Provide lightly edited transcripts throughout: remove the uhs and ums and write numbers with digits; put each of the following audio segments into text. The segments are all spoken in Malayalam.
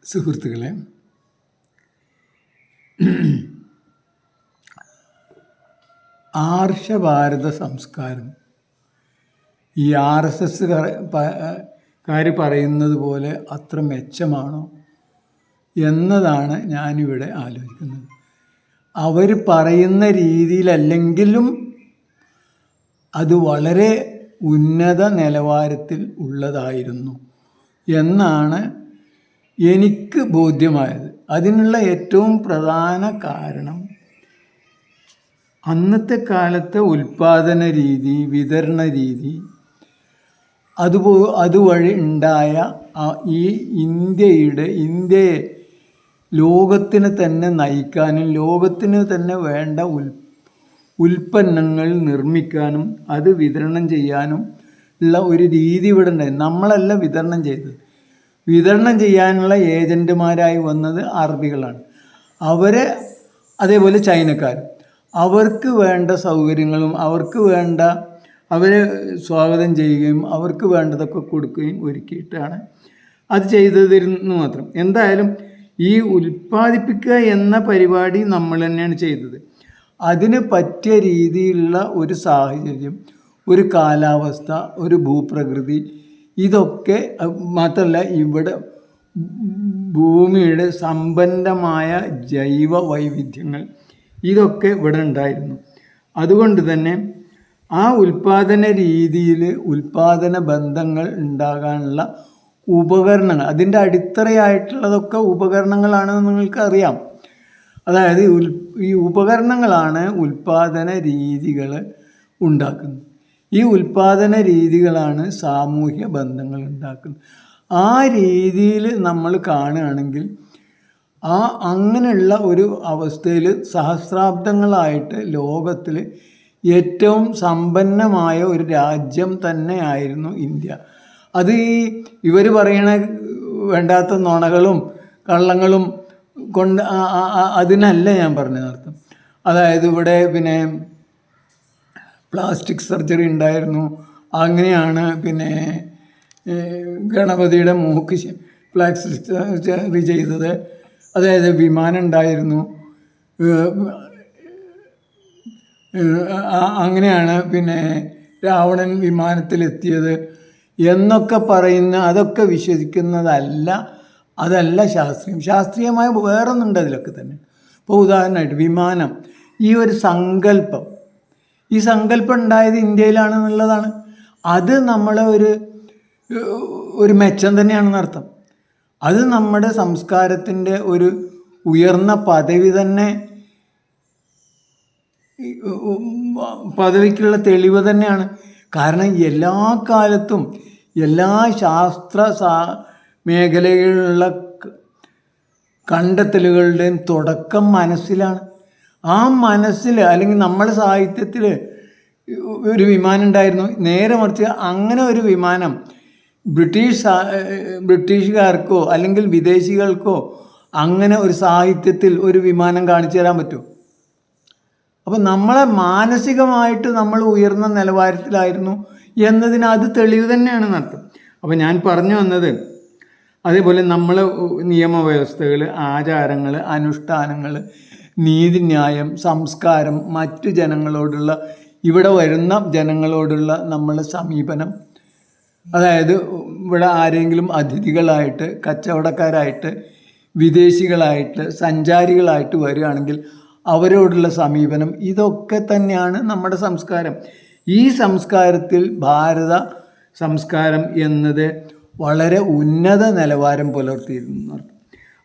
സുഹൃത്തുക്കളെ, ആർഷഭാരത സംസ്കാരം ഈ RSSകാർ പറയുന്നത് പോലെ അത്ര മെച്ചമാണോ എന്നതാണ് ഞാനിവിടെ ആലോചിക്കുന്നത്. അവർ പറയുന്ന രീതിയിലല്ലെങ്കിലും അത് വളരെ ഉന്നത നിലവാരത്തിൽ ഉള്ളതായിരുന്നു എന്നാണ് എനിക്ക് ബോധ്യമായത്. അതിനുള്ള ഏറ്റവും പ്രധാന കാരണം അന്നത്തെ കാലത്തെ ഉൽപാദന രീതി, വിതരണ രീതി, അതുവഴി ഉണ്ടായ ഈ ഇന്ത്യയെ ലോകത്തിന് തന്നെ നയിക്കാനും ലോകത്തിന് തന്നെ വേണ്ട ഉൽപ്പന്നങ്ങൾ നിർമ്മിക്കാനും അത് വിതരണം ചെയ്യാനും ഉള്ള ഒരു രീതി ഇവിടെ ഉണ്ടായി. നമ്മളല്ല വിതരണം ചെയ്തത്. വിതരണം ചെയ്യാനുള്ള ഏജൻറ്റുമാരായി വന്നത് അറബികളാണ്. അതേപോലെ ചൈനക്കാർ. അവർക്ക് വേണ്ട സൗകര്യങ്ങളും അവരെ സ്വാഗതം ചെയ്യുകയും അവർക്ക് വേണ്ടതൊക്കെ കൊടുക്കുകയും ഒരുക്കിയിട്ടാണ് അത് ചെയ്തതിരുന്നു മാത്രം. എന്തായാലും ഈ ഉൽപ്പാദിപ്പിക്കുക എന്ന പരിപാടി നമ്മൾ തന്നെയാണ് ചെയ്തത്. അതിന് പറ്റിയ രീതിയിലുള്ള ഒരു സാഹചര്യം, ഒരു കാലാവസ്ഥ, ഒരു ഭൂപ്രകൃതി, ഇതൊക്കെ മാത്രമല്ല ഇവിടെ ഭൂമിയുടെ സമ്പന്നമായ ജൈവ വൈവിധ്യങ്ങൾ ഇതൊക്കെ ഇവിടെ ഉണ്ടായിരുന്നു. അതുകൊണ്ട് തന്നെ ആ ഉൽപാദന രീതിയിൽ ഉൽപാദന ബന്ധങ്ങൾ ഉണ്ടാകാനുള്ള ഉപകരണങ്ങൾ, അതിൻ്റെ അടിത്തറയായിട്ടുള്ളതൊക്കെ ഉപകരണങ്ങളാണെന്ന് നിങ്ങൾക്കറിയാം. അതായത് ഈ ഉപകരണങ്ങളാണ് ഉൽപാദന രീതികൾ ഉണ്ടാക്കുന്നത്. ഈ ഉൽപാദന രീതികളാണ് സാമൂഹ്യ ബന്ധങ്ങൾ ഉണ്ടാക്കുന്നത്. ആ രീതിയിൽ നമ്മൾ കാണുകയാണെങ്കിൽ അങ്ങനെയുള്ള ഒരു അവസ്ഥയിൽ സഹസ്രാബ്ദങ്ങളായിട്ട് ലോകത്തിൽ ഏറ്റവും സമ്പന്നമായ ഒരു രാജ്യം തന്നെയായിരുന്നു ഇന്ത്യ. അത് ഇവർ പറയണ വേണ്ടാത്ത നുണകളും കള്ളങ്ങളും കൊണ്ട് അതിനല്ല ഞാൻ പറഞ്ഞതർത്ഥം. അതായത് ഇവിടെ പ്ലാസ്റ്റിക് സർജറി ഉണ്ടായിരുന്നു, അങ്ങനെയാണ് ഗണപതിയുടെ മൂക്ക് പ്ലാസ്റ്റിക് സർജറി ചെയ്തത്. അതായത് വിമാനം ഉണ്ടായിരുന്നു, അങ്ങനെയാണ് രാവണൻ വിമാനത്തിലെത്തിയത് എന്നൊക്കെ പറയുന്ന അതൊക്കെ അതല്ല ശാസ്ത്രീയം. ശാസ്ത്രീയമായ വേറൊന്നുണ്ട് അതിലൊക്കെ തന്നെ. ഇപ്പോൾ ഉദാഹരണമായിട്ട് വിമാനം, ഈ ഒരു സങ്കല്പം ഉണ്ടായത് ഇന്ത്യയിലാണെന്നുള്ളതാണ്. അത് നമ്മളെ ഒരു മെച്ചം തന്നെയാണെന്നർത്ഥം. അത് നമ്മുടെ സംസ്കാരത്തിൻ്റെ ഒരു ഉയർന്ന പദവിക്കുള്ള തെളിവ് തന്നെയാണ്. കാരണം എല്ലാ കാലത്തും എല്ലാ ശാസ്ത്ര മേഖലകളിലുള്ള കണ്ടെത്തലുകളുടെയും തുടക്കം മനസ്സിലാണ്. ആ മനസ്സിൽ, അല്ലെങ്കിൽ നമ്മുടെ സാഹിത്യത്തിൽ ഒരു വിമാനം ഉണ്ടായിരുന്നു. നേരെ മറിച്ച് അങ്ങനെ ഒരു വിമാനം ബ്രിട്ടീഷുകാർക്കോ അല്ലെങ്കിൽ വിദേശികൾക്കോ അങ്ങനെ ഒരു സാഹിത്യത്തിൽ ഒരു വിമാനം കാണിച്ചു തരാൻ പറ്റുമോ? അപ്പം നമ്മളെ മാനസികമായിട്ട് നമ്മൾ ഉയർന്ന നിലവാരത്തിലായിരുന്നു എന്നതിന് അത് തെളിവ് തന്നെയാണെന്ന് അർത്ഥം. അപ്പം ഞാൻ പറഞ്ഞു വന്നത്, അതേപോലെ നമ്മൾ നിയമവ്യവസ്ഥകൾ, ആചാരങ്ങൾ, അനുഷ്ഠാനങ്ങൾ, നീതിന്യായം, സംസ്കാരം, മറ്റു ജനങ്ങളോടുള്ള, ഇവിടെ വരുന്ന ജനങ്ങളോടുള്ള നമ്മളുടെ സമീപനം, അതായത് ഇവിടെ ആരെങ്കിലും അതിഥികളായിട്ട്, കച്ചവടക്കാരായിട്ട്, വിദേശികളായിട്ട്, സഞ്ചാരികളായിട്ട് വരികയാണെങ്കിൽ അവരോടുള്ള സമീപനം, ഇതൊക്കെ തന്നെയാണ് നമ്മുടെ സംസ്കാരം. ഈ സംസ്കാരത്തിൽ ഭാരത സംസ്കാരം എന്നത് വളരെ ഉന്നത നിലവാരം പുലർത്തിയിരുന്നു.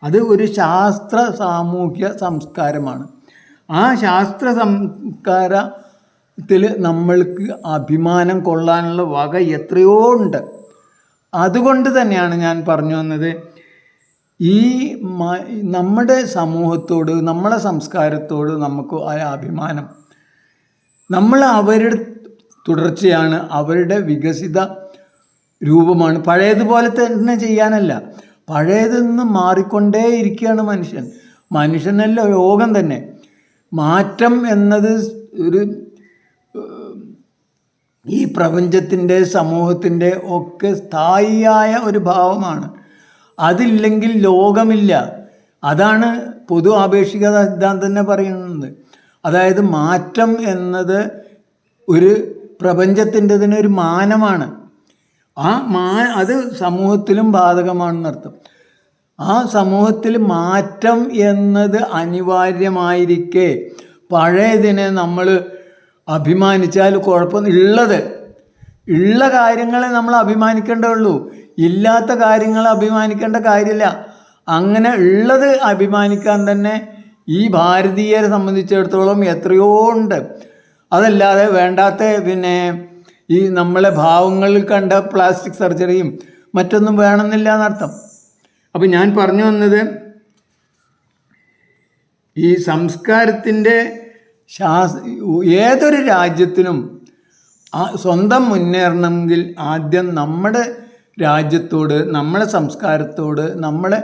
അത് ഒരു ശാസ്ത്ര സാമൂഹ്യ സംസ്കാരമാണ്. ആ ശാസ്ത്ര സംസ്കാരത്തിൽ നമ്മൾക്ക് അഭിമാനം കൊള്ളാനുള്ള വക എത്രയോ ഉണ്ട്. അതുകൊണ്ട് തന്നെയാണ് ഞാൻ പറഞ്ഞു വന്നത്, ഈ നമ്മുടെ സമൂഹത്തോട്, നമ്മളെ സംസ്കാരത്തോട് നമുക്ക് ആ അഭിമാനം, നമ്മൾ അവരുടെ തുടർച്ചയാണ്, അവരുടെ വികസിത രൂപമാണ്. പഴയതുപോലെ തന്നെ ചെയ്യാനല്ല, പഴയതിൽ നിന്ന് മാറിക്കൊണ്ടേയിരിക്കുകയാണ് മനുഷ്യനല്ല ലോകം തന്നെ. മാറ്റം എന്നത് ഈ പ്രപഞ്ചത്തിൻ്റെ, സമൂഹത്തിൻ്റെ ഒക്കെ സ്ഥായിയായ ഒരു ഭാവമാണ്. അതില്ലെങ്കിൽ ലോകമില്ല. അതാണ് പൊതു ആപേക്ഷികത സിദ്ധാന്തം തന്നെ പറയുന്നത്. അതായത് മാറ്റം എന്നത് ഒരു പ്രപഞ്ചത്തിൻ്റെ തന്നെ ഒരു മാനമാണ്. അത് സമൂഹത്തിലും ബാധകമാണെന്നർത്ഥം. ആ സമൂഹത്തിൽ മാറ്റം എന്നത് അനിവാര്യമായിരിക്കെ പഴയതിനെ നമ്മൾ അഭിമാനിച്ചാൽ ഉള്ള കാര്യങ്ങളെ നമ്മൾ അഭിമാനിക്കേണ്ടതുള്ളൂ. ഇല്ലാത്ത കാര്യങ്ങൾ അഭിമാനിക്കേണ്ട കാര്യമില്ല. അങ്ങനെ ഉള്ളത് അഭിമാനിക്കാൻ തന്നെ ഈ ഭാരതീയരെ സംബന്ധിച്ചിടത്തോളം എത്രയോ ഉണ്ട്. അതല്ലാതെ വേണ്ടാത്ത ഈ നമ്മളെ ഭാവങ്ങളിൽ കണ്ട പ്ലാസ്റ്റിക് സർജറിയും മറ്റൊന്നും വേണമെന്നില്ല എന്നർത്ഥം. അപ്പം ഞാൻ പറഞ്ഞു വന്നത്, ഈ സംസ്കാരത്തിൻ്റെ ഏതൊരു രാജ്യത്തിനും സ്വന്തം മുന്നേറണമെങ്കിൽ ആദ്യം നമ്മുടെ രാജ്യത്തോട്, നമ്മുടെ സംസ്കാരത്തോട്, നമ്മുടെ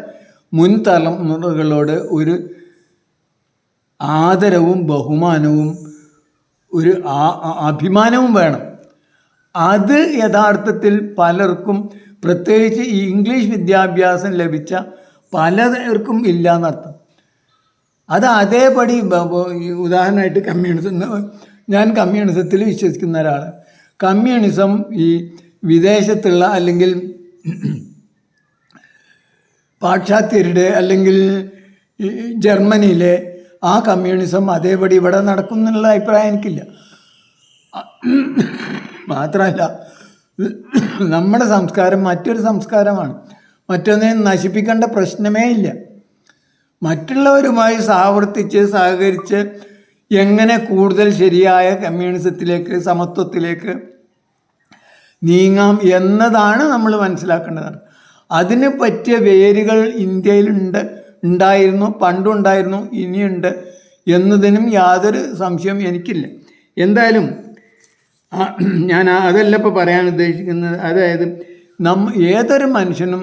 മുൻ തലമുറകളോട് ഒരു ആദരവും ബഹുമാനവും ഒരു അഭിമാനവും വേണം. അത് യഥാർത്ഥത്തിൽ പലർക്കും, പ്രത്യേകിച്ച് ഈ ഇംഗ്ലീഷ് വിദ്യാഭ്യാസം ലഭിച്ച പലർക്കും ഇല്ല എന്നർത്ഥം. അത് അതേപടി ഉദാഹരണമായിട്ട് ഞാൻ കമ്മ്യൂണിസത്തിൽ വിശ്വസിക്കുന്ന ഒരാൾ. കമ്മ്യൂണിസം ഈ വിദേശത്തുള്ള അല്ലെങ്കിൽ പാശ്ചാത്യരുടെ അല്ലെങ്കിൽ ജർമ്മനിയിലെ ആ കമ്മ്യൂണിസം അതേപടി ഇവിടെ നടക്കും എന്നുള്ള അഭിപ്രായം എനിക്കില്ല. മാത്രമല്ല, നമ്മുടെ സംസ്കാരം മറ്റൊരു സംസ്കാരമാണ്. മറ്റൊന്നിനെ നശിപ്പിക്കേണ്ട പ്രശ്നമേ ഇല്ല. മറ്റുള്ളവരുമായി സഹകരിച്ച് എങ്ങനെ കൂടുതൽ ശരിയായ കമ്മ്യൂണിസത്തിലേക്ക്, സമത്വത്തിലേക്ക് നീങ്ങാം എന്നതാണ് നമ്മൾ മനസ്സിലാക്കേണ്ടതാണ്. അതിന് പറ്റിയ വേരുകൾ ഉണ്ടായിരുന്നു, പണ്ടുണ്ടായിരുന്നു, ഇനിയുണ്ട് എന്നതിനും യാതൊരു സംശയവും എനിക്കില്ല. എന്തായാലും ഞാൻ അതല്ല ഇപ്പോൾ പറയാൻ ഉദ്ദേശിക്കുന്നത്. അതായത് ഏതൊരു മനുഷ്യനും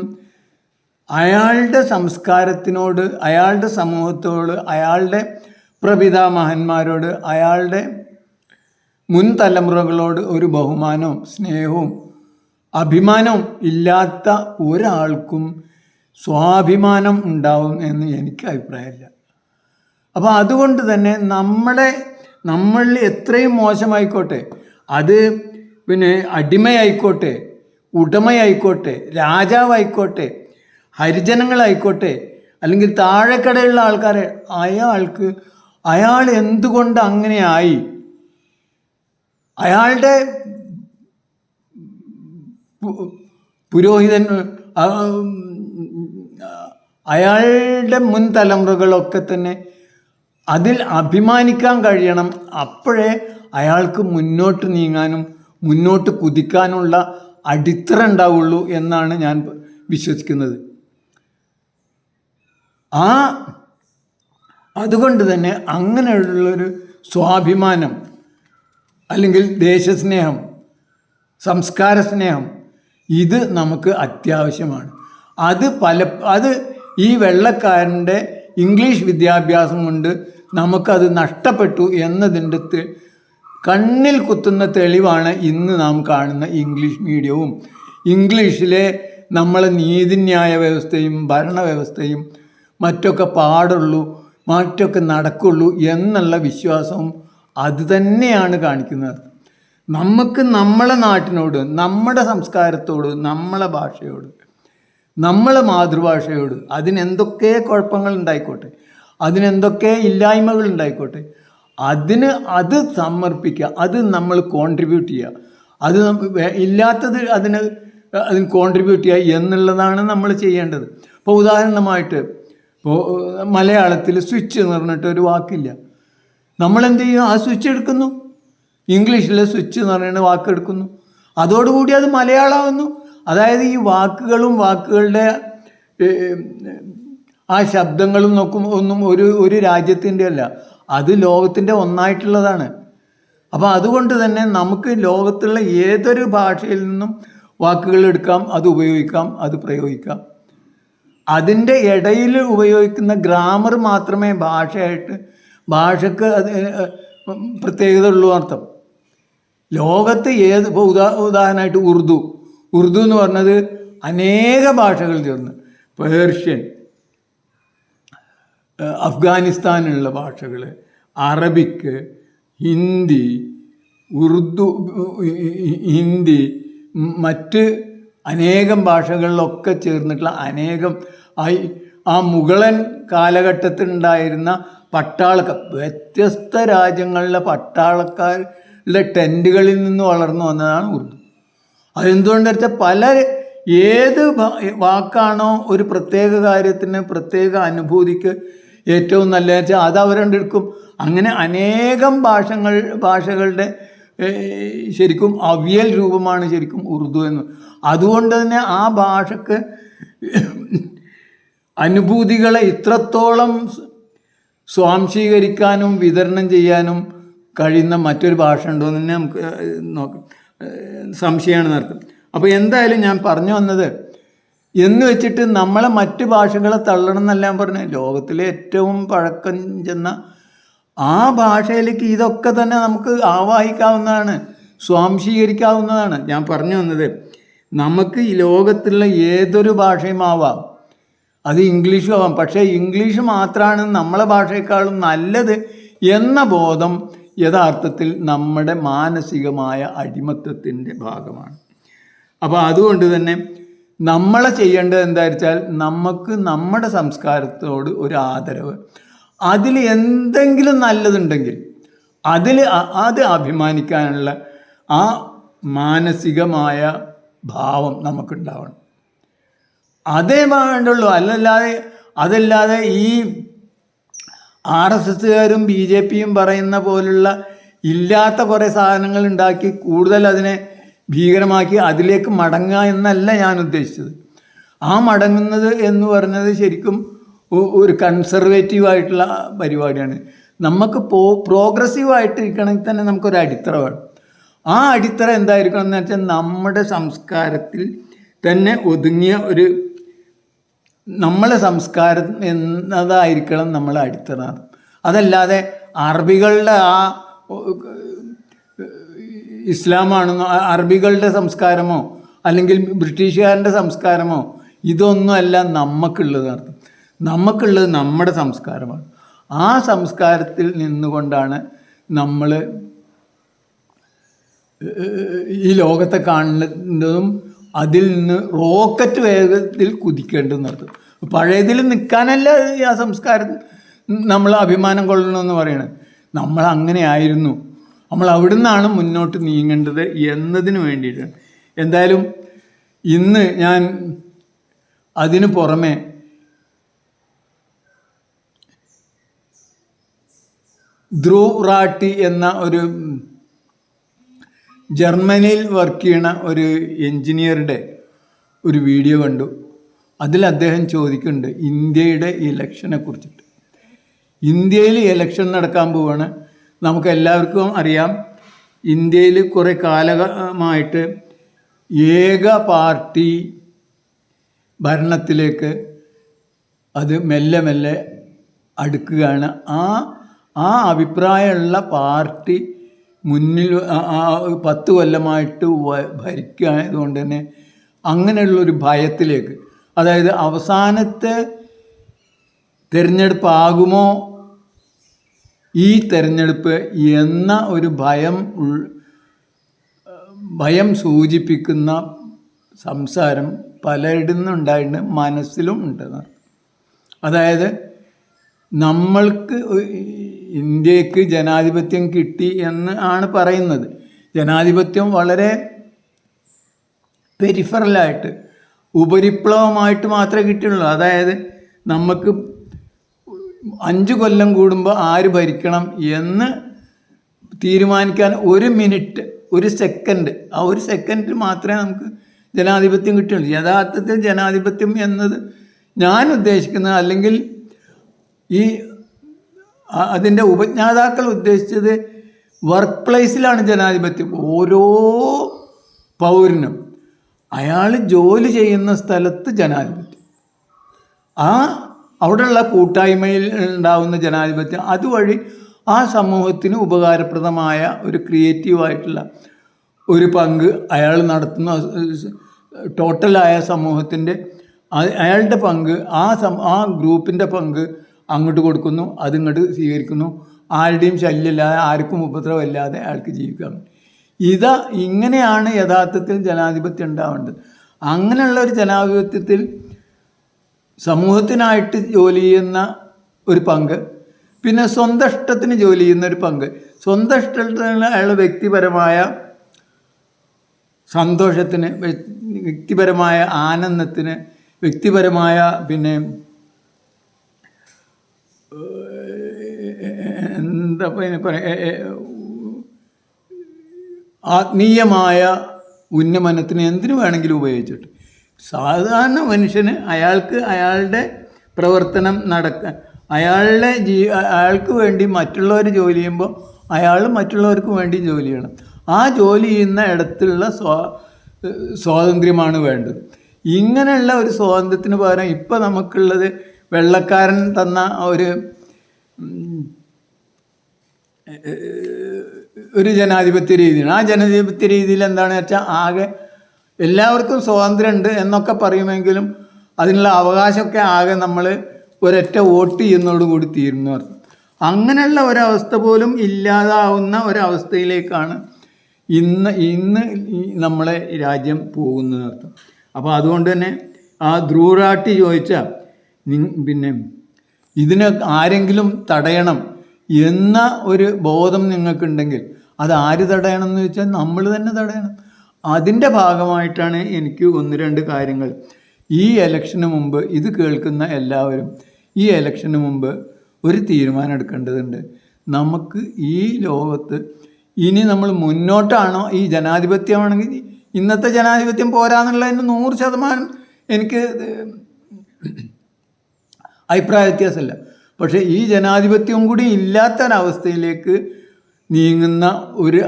അയാളുടെ സംസ്കാരത്തിനോട്, അയാളുടെ സമൂഹത്തോട്, അയാളുടെ പ്രപിതാമഹന്മാരോട്, അയാളുടെ മുൻ തലമുറകളോട് ഒരു ബഹുമാനവും സ്നേഹവും അഭിമാനവും ഇല്ലാത്ത ഒരാൾക്കും സ്വാഭിമാനം ഉണ്ടാവും എന്ന് എനിക്ക് അഭിപ്രായമില്ല. അപ്പോൾ അതുകൊണ്ട് തന്നെ നമ്മളിൽ എത്രയും മോശമായിക്കോട്ടെ, അത് അടിമയായിക്കോട്ടെ, ഉടമയായിക്കോട്ടെ, രാജാവായിക്കോട്ടെ, ഹരിജനങ്ങളായിക്കോട്ടെ, അല്ലെങ്കിൽ താഴെക്കടയുള്ള ആൾക്കാരെ, അയാൾ എന്തുകൊണ്ട് അങ്ങനെയായി, അയാളുടെ പുരോഹിതൻ, അയാളുടെ മുൻ തലമുറകളൊക്കെ തന്നെ അതിൽ അഭിമാനിക്കാൻ കഴിയണം. അപ്പോഴേ അയാൾക്ക് മുന്നോട്ട് നീങ്ങാനും മുന്നോട്ട് കുതിക്കാനുള്ള അടിത്തറ ഉണ്ടാവുള്ളൂ എന്നാണ് ഞാൻ വിശ്വസിക്കുന്നത്. അതുകൊണ്ട് തന്നെ അങ്ങനെയുള്ളൊരു സ്വാഭിമാനം അല്ലെങ്കിൽ ദേശസ്നേഹം, സംസ്കാര സ്നേഹം, ഇത് നമുക്ക് അത്യാവശ്യമാണ്. അത് ഈ വെള്ളക്കാരൻ്റെ ഇംഗ്ലീഷ് വിദ്യാഭ്യാസം കൊണ്ട് നമുക്കത് നഷ്ടപ്പെട്ടു എന്നതിൻ്റെ കണ്ണിൽ കുത്തുന്ന തെളിവാണ് ഇന്ന് നാം കാണുന്ന ഇംഗ്ലീഷ് മീഡിയവും ഇംഗ്ലീഷിലെ നമ്മളെ നീതിന്യായ വ്യവസ്ഥയും ഭരണവ്യവസ്ഥയും മറ്റൊക്കെ പാടുള്ളൂ, മറ്റൊക്കെ നടക്കുള്ളൂ എന്നുള്ള വിശ്വാസവും അത് തന്നെയാണ് കാണിക്കുന്നത്. നമുക്ക് നമ്മളെ നാട്ടിനോട്, നമ്മുടെ സംസ്കാരത്തോട്, നമ്മളെ ഭാഷയോട്, നമ്മളെ മാതൃഭാഷയോട് അതിനെന്തൊക്കെ കുഴപ്പങ്ങൾ ഉണ്ടായിക്കോട്ടെ, അതിനെന്തൊക്കെ ഇല്ലായ്മകൾ ഉണ്ടായിക്കോട്ടെ, അത് സമർപ്പിക്കുക, അത് നമ്മൾ കോൺട്രിബ്യൂട്ട് ചെയ്യുക, അത് ഇല്ലാത്തത് അതിന് കോൺട്രിബ്യൂട്ട് ചെയ്യുക എന്നുള്ളതാണ് നമ്മൾ ചെയ്യേണ്ടത്. ഇപ്പോൾ ഉദാഹരണമായിട്ട് മലയാളത്തിൽ സ്വിച്ച് എന്ന് പറഞ്ഞിട്ട് ഒരു വാക്കില്ല. നമ്മളെന്ത് ചെയ്യും? ആ സ്വിച്ച് എടുക്കുന്നു, ഇംഗ്ലീഷിലെ സ്വിച്ച് എന്ന് പറയുന്ന വാക്കെടുക്കുന്നു, അതോടുകൂടി അത് മലയാളമാകുന്നു. അതായത് ഈ വാക്കുകളും വാക്കുകളുടെ ആ ശബ്ദങ്ങളും ഒന്നും ഒരു രാജ്യത്തിൻ്റെ അല്ല, അത് ലോകത്തിൻ്റെ ഒന്നായിട്ടുള്ളതാണ്. അപ്പോൾ അതുകൊണ്ട് തന്നെ നമുക്ക് ലോകത്തുള്ള ഏതൊരു ഭാഷയിൽ നിന്നും വാക്കുകൾ എടുക്കാം, അത് ഉപയോഗിക്കാം, അത് പ്രയോഗിക്കാം. അതിൻ്റെ ഇടയിൽ ഉപയോഗിക്കുന്ന ഗ്രാമർ മാത്രമേ ഭാഷയ്ക്ക് അത് പ്രത്യേകത ഉള്ളൂ അർത്ഥം. ലോകത്ത് ഇപ്പോൾ ഉദാഹരണമായിട്ട് ഉറുദു എന്ന് പറഞ്ഞത് അനേക ഭാഷകൾ ചേർന്ന്, പേർഷ്യൻ, അഫ്ഗാനിസ്ഥാനിലുള്ള ഭാഷകൾ, അറബിക്ക്, ഹിന്ദി, ഉറുദു, ഹിന്ദി, മറ്റ് അനേകം ഭാഷകളിലൊക്കെ ചേർന്നിട്ടുള്ള അനേകം ആ മുഗളൻ കാലഘട്ടത്തിലുണ്ടായിരുന്ന വ്യത്യസ്ത രാജ്യങ്ങളിലെ പട്ടാളക്കാരുടെ ടെൻറ്റുകളിൽ നിന്ന് വളർന്നു വന്നതാണ് ഉറുദു. അതെന്തുകൊണ്ടെന്ന് വെച്ചാൽ ഏത് വാക്കാണോ ഒരു പ്രത്യേക കാര്യത്തിന് പ്രത്യേക അനുഭൂതിക്ക് ഏറ്റവും നല്ലതെന്ന് വെച്ചാൽ അത് അവരെടുക്കും. അങ്ങനെ അനേകം ഭാഷകളുടെ ശരിക്കും അവിയൽ രൂപമാണ് ശരിക്കും ഉറുദു എന്ന്. അതുകൊണ്ട് തന്നെ ആ ഭാഷക്ക് അനുഭൂതികളെ ഇത്രത്തോളം സ്വാംശീകരിക്കാനും വിതരണം ചെയ്യാനും കഴിയുന്ന മറ്റൊരു ഭാഷ ഉണ്ടോ എന്ന് തന്നെ നമുക്ക് സംശയമാണ് നടത്തും. അപ്പോൾ എന്തായാലും ഞാൻ പറഞ്ഞു വന്നത്, എന്ന് വെച്ചിട്ട് നമ്മളെ മറ്റ് ഭാഷകളെ തള്ളണം എന്നല്ല ഞാൻ പറഞ്ഞു. ലോകത്തിലെ ഏറ്റവും പഴക്കം ചെന്ന ആ ഭാഷയിലേക്ക് ഇതൊക്കെ തന്നെ നമുക്ക് ആവാഹിക്കാവുന്നതാണ്, സ്വാംശീകരിക്കാവുന്നതാണ്. ഞാൻ പറഞ്ഞു വന്നത്, നമുക്ക് ഈ ലോകത്തുള്ള ഏതൊരു ഭാഷയും ആവാം, അത് ഇംഗ്ലീഷും ആവാം. പക്ഷേ ഇംഗ്ലീഷ് മാത്രമാണ് നമ്മളെ ഭാഷയെക്കാളും നല്ലത് എന്ന ബോധം യഥാർത്ഥത്തിൽ നമ്മുടെ മാനസികമായ അടിമത്തത്തിൻ്റെ ഭാഗമാണ്. അപ്പോൾ അതുകൊണ്ട് തന്നെ നമ്മളെ ചെയ്യേണ്ടത് എന്താ വെച്ചാൽ, നമുക്ക് നമ്മുടെ സംസ്കാരത്തോട് ഒരു ആദരവ്, അതിൽ എന്തെങ്കിലും നല്ലതുണ്ടെങ്കിൽ അത് അഭിമാനിക്കാനുള്ള ആ മാനസികമായ ഭാവം നമുക്കുണ്ടാവണം. അതേ വേണ്ടുള്ളൂ. അതല്ലാതെ ഈ RSSകാരും BJPയും പറയുന്ന പോലുള്ള ഇല്ലാത്ത കുറേ സാധനങ്ങൾ ഉണ്ടാക്കി കൂടുതൽ അതിനെ ഭീകരമാക്കി അതിലേക്ക് മടങ്ങുക എന്നല്ല ഞാൻ ഉദ്ദേശിച്ചത്. ആ മടങ്ങുന്നത് എന്ന് പറഞ്ഞത് ശരിക്കും ഒരു കൺസർവേറ്റീവായിട്ടുള്ള പരിപാടിയാണ്. നമുക്ക് പ്രോഗ്രസീവായിട്ടിരിക്കണമെങ്കിൽ തന്നെ നമുക്കൊരു അടിത്തറ വേണം. ആ അടിത്തറ എന്തായിരിക്കണം എന്ന് വെച്ചാൽ, നമ്മുടെ സംസ്കാരത്തിൽ തന്നെ ഒതുങ്ങിയ നമ്മളെ സംസ്കാരം എന്നതായിരിക്കണം നമ്മളെ അടിത്തറ. അതല്ലാതെ അറബികളുടെ ഇസ്ലാമാണെന്നോ അറബികളുടെ സംസ്കാരമോ അല്ലെങ്കിൽ ബ്രിട്ടീഷുകാരൻ്റെ സംസ്കാരമോ ഇതൊന്നുമല്ല നമുക്കുള്ളത്. നമുക്കുള്ളത് നമ്മുടെ സംസ്കാരമാണ്. ആ സംസ്കാരത്തിൽ നിന്നുകൊണ്ടാണ് നമ്മൾ ഈ ലോകത്തെ കാണുന്നതും അതിൽ നിന്ന് റോക്കറ്റ് വേഗത്തിൽ കുതിക്കേണ്ടതെന്നർത്ഥം. പഴയതിൽ നിൽക്കാനല്ല ആ സംസ്കാരം നമ്മൾ അഭിമാനം കൊള്ളണമെന്ന് പറയണത്. നമ്മൾ അങ്ങനെ ആയിരുന്നു, നമ്മൾ അവിടെ നിന്നാണ് മുന്നോട്ട് നീങ്ങേണ്ടത് എന്നതിന് വേണ്ടിയിട്ടാണ്. എന്തായാലും ഇന്ന് ഞാൻ അതിനു പുറമെ ധ്രുവ് റാട്ടി എന്ന ഒരു ജർമ്മനിയിൽ വർക്ക് ചെയ്യണ ഒരു എൻജിനീയറുടെ ഒരു വീഡിയോ കണ്ടു. അതിൽ അദ്ദേഹം ചോദിക്കുന്നുണ്ട് ഇന്ത്യയുടെ ഇലക്ഷനെ കുറിച്ചിട്ട്. ഇന്ത്യയിൽ ഇലക്ഷൻ നടക്കാൻ പോവാണ്. നമുക്കെല്ലാവർക്കും അറിയാം, ഇന്ത്യയിൽ കുറേ കാലമായിട്ട് ഏക പാർട്ടി ഭരണത്തിലേക്ക് അത് മെല്ലെ മെല്ലെ അടുക്കുകയാണ്. ആ അഭിപ്രായമുള്ള പാർട്ടി മുന്നിൽ 10 കൊല്ലമായിട്ട് ഭരിക്കുകയായതുകൊണ്ട് തന്നെ അങ്ങനെയുള്ളൊരു ഭയത്തിലേക്ക്, അതായത് അവസാനത്തെ തിരഞ്ഞെടുപ്പാകുമോ ഈ തിരഞ്ഞെടുപ്പ് എന്ന ഒരു ഭയം സൂചിപ്പിക്കുന്ന സംസാരം പലരിടത്തും നിന്നുണ്ടായിട്ട് മനസ്സിലും ഉണ്ടെന്ന്. അതായത് നമ്മൾക്ക് ഇന്ത്യക്ക് ജനാധിപത്യം കിട്ടി എന്ന് ആണ് പറയുന്നത്. ജനാധിപത്യം വളരെ പെരിഫറലായിട്ട് ഉപരിപ്ലവമായിട്ട് മാത്രമേ കിട്ടിയുള്ളൂ. അതായത് നമുക്ക് 5 കൊല്ലം കൂടുമ്പോൾ ആര് ഭരിക്കണം എന്ന് തീരുമാനിക്കാൻ 1 മിനിറ്റ്, 1 സെക്കൻഡ്, ആ 1 സെക്കൻഡ് മാത്രമേ നമുക്ക് ജനാധിപത്യം കിട്ടുള്ളൂ. യഥാർത്ഥത്തിൽ ജനാധിപത്യം എന്നത് ഞാൻ ഉദ്ദേശിക്കുന്നത്, അല്ലെങ്കിൽ ഈ അതിൻ്റെ ഉപജ്ഞാതാക്കൾ ഉദ്ദേശിച്ചത് വർക്ക് പ്ലേസിലാണ് ജനാധിപത്യം. ഓരോ പൗരനും അയാൾ ജോലി ചെയ്യുന്ന സ്ഥലത്ത് ജനാധിപത്യം, അവിടെയുള്ള കൂട്ടായ്മയിൽ ഉണ്ടാകുന്ന ജനാധിപത്യം, അതുവഴി ആ സമൂഹത്തിന് ഉപകാരപ്രദമായ ഒരു ക്രിയേറ്റീവായിട്ടുള്ള ഒരു പങ്ക് അയാൾ നടത്തുന്ന ടോട്ടലായ സമൂഹത്തിൻ്റെ അയാളുടെ പങ്ക് ആ ഗ്രൂപ്പിൻ്റെ പങ്ക് അങ്ങോട്ട് കൊടുക്കുന്നു, അതിങ്ങോട്ട് സ്വീകരിക്കുന്നു. ആരുടെയും ശല്യമില്ലാതെ ആർക്കും ഉപദ്രവമില്ലാതെ അയാൾക്ക് ജീവിക്കാം. ഇങ്ങനെയാണ് യഥാർത്ഥത്തിൽ ജനാധിപത്യം ഉണ്ടാവേണ്ടത്. അങ്ങനെയുള്ള ഒരു ജനാധിപത്യത്തിൽ സമൂഹത്തിനായിട്ട് ജോലി ചെയ്യുന്ന ഒരു പങ്ക്, പിന്നെ സ്വന്തം ഇഷ്ടത്തിന് ജോലി ചെയ്യുന്ന ഒരു പങ്ക്. സ്വന്തം ഇഷ്ടത്തിന് അയാൾ വ്യക്തിപരമായ സന്തോഷത്തിന്, വ്യക്തിപരമായ ആനന്ദത്തിന്, വ്യക്തിപരമായ പിന്നെ എന്താ ആത്മീയമായ ഉന്നമനത്തിന് എന്തിനു വേണമെങ്കിലും ഉപയോഗിച്ചിട്ട് സാധാരണ മനുഷ്യന് അയാളുടെ പ്രവർത്തനം അയാൾക്ക് വേണ്ടി മറ്റുള്ളവർ ജോലി ചെയ്യുമ്പോൾ അയാൾ മറ്റുള്ളവർക്ക് വേണ്ടി ജോലി ചെയ്യണം. ആ ജോലി ചെയ്യുന്ന ഇടത്തുള്ള സ്വാതന്ത്ര്യമാണ് വേണ്ടത്. ഇങ്ങനെയുള്ള ഒരു സ്വാതന്ത്ര്യത്തിന് പകരം ഇപ്പം നമുക്കുള്ളത് വെള്ളക്കാരൻ തന്ന ഒരു ജനാധിപത്യ രീതിയാണ്. ആ ജനാധിപത്യ രീതിയിൽ എന്താണെന്ന് വെച്ചാൽ ആകെ എല്ലാവർക്കും സ്വാതന്ത്ര്യമുണ്ട് എന്നൊക്കെ പറയുമെങ്കിലും അതിനുള്ള അവകാശമൊക്കെ ആകെ നമ്മൾ ഒരൊറ്റ വോട്ട് ചെയ്യുന്നതോടുകൂടി തീരുന്നു അർത്ഥം. അങ്ങനെയുള്ള ഒരവസ്ഥ പോലും ഇല്ലാതാവുന്ന ഒരവസ്ഥയിലേക്കാണ് ഇന്ന് നമ്മളെ രാജ്യം പോകുന്നത് അർത്ഥം. അപ്പോൾ അതുകൊണ്ട് തന്നെ ആ ധ്രുവറാട്ടി ചോദിച്ചാൽ പിന്നെ ഇതിനെ ആരെങ്കിലും തടയണം എന്ന ഒരു ബോധം നിങ്ങൾക്കുണ്ടെങ്കിൽ അത് ആര് തടയണം എന്ന് വെച്ചാൽ നമ്മൾ തന്നെ തടയണം. അതിൻ്റെ ഭാഗമായിട്ടാണ് എനിക്ക് 1-2 കാര്യങ്ങൾ ഈ ഇലക്ഷന് മുമ്പ്, ഇത് കേൾക്കുന്ന എല്ലാവരും ഈ ഇലക്ഷന് മുമ്പ് ഒരു തീരുമാനം എടുക്കേണ്ടതുണ്ട്. നമുക്ക് ഈ ലോകത്ത് ഇനി നമ്മൾ മുന്നോട്ടാണോ, ഈ ജനാധിപത്യമാണെങ്കിൽ ഇന്നത്തെ ജനാധിപത്യം പോരാന്നുള്ളതിന് 100% എനിക്ക് അഭിപ്രായ വ്യത്യാസമില്ല. പക്ഷേ ഈ ജനാധിപത്യവും കൂടി ഇല്ലാത്തൊരവസ്ഥയിലേക്ക് നീങ്ങുന്ന ഒരു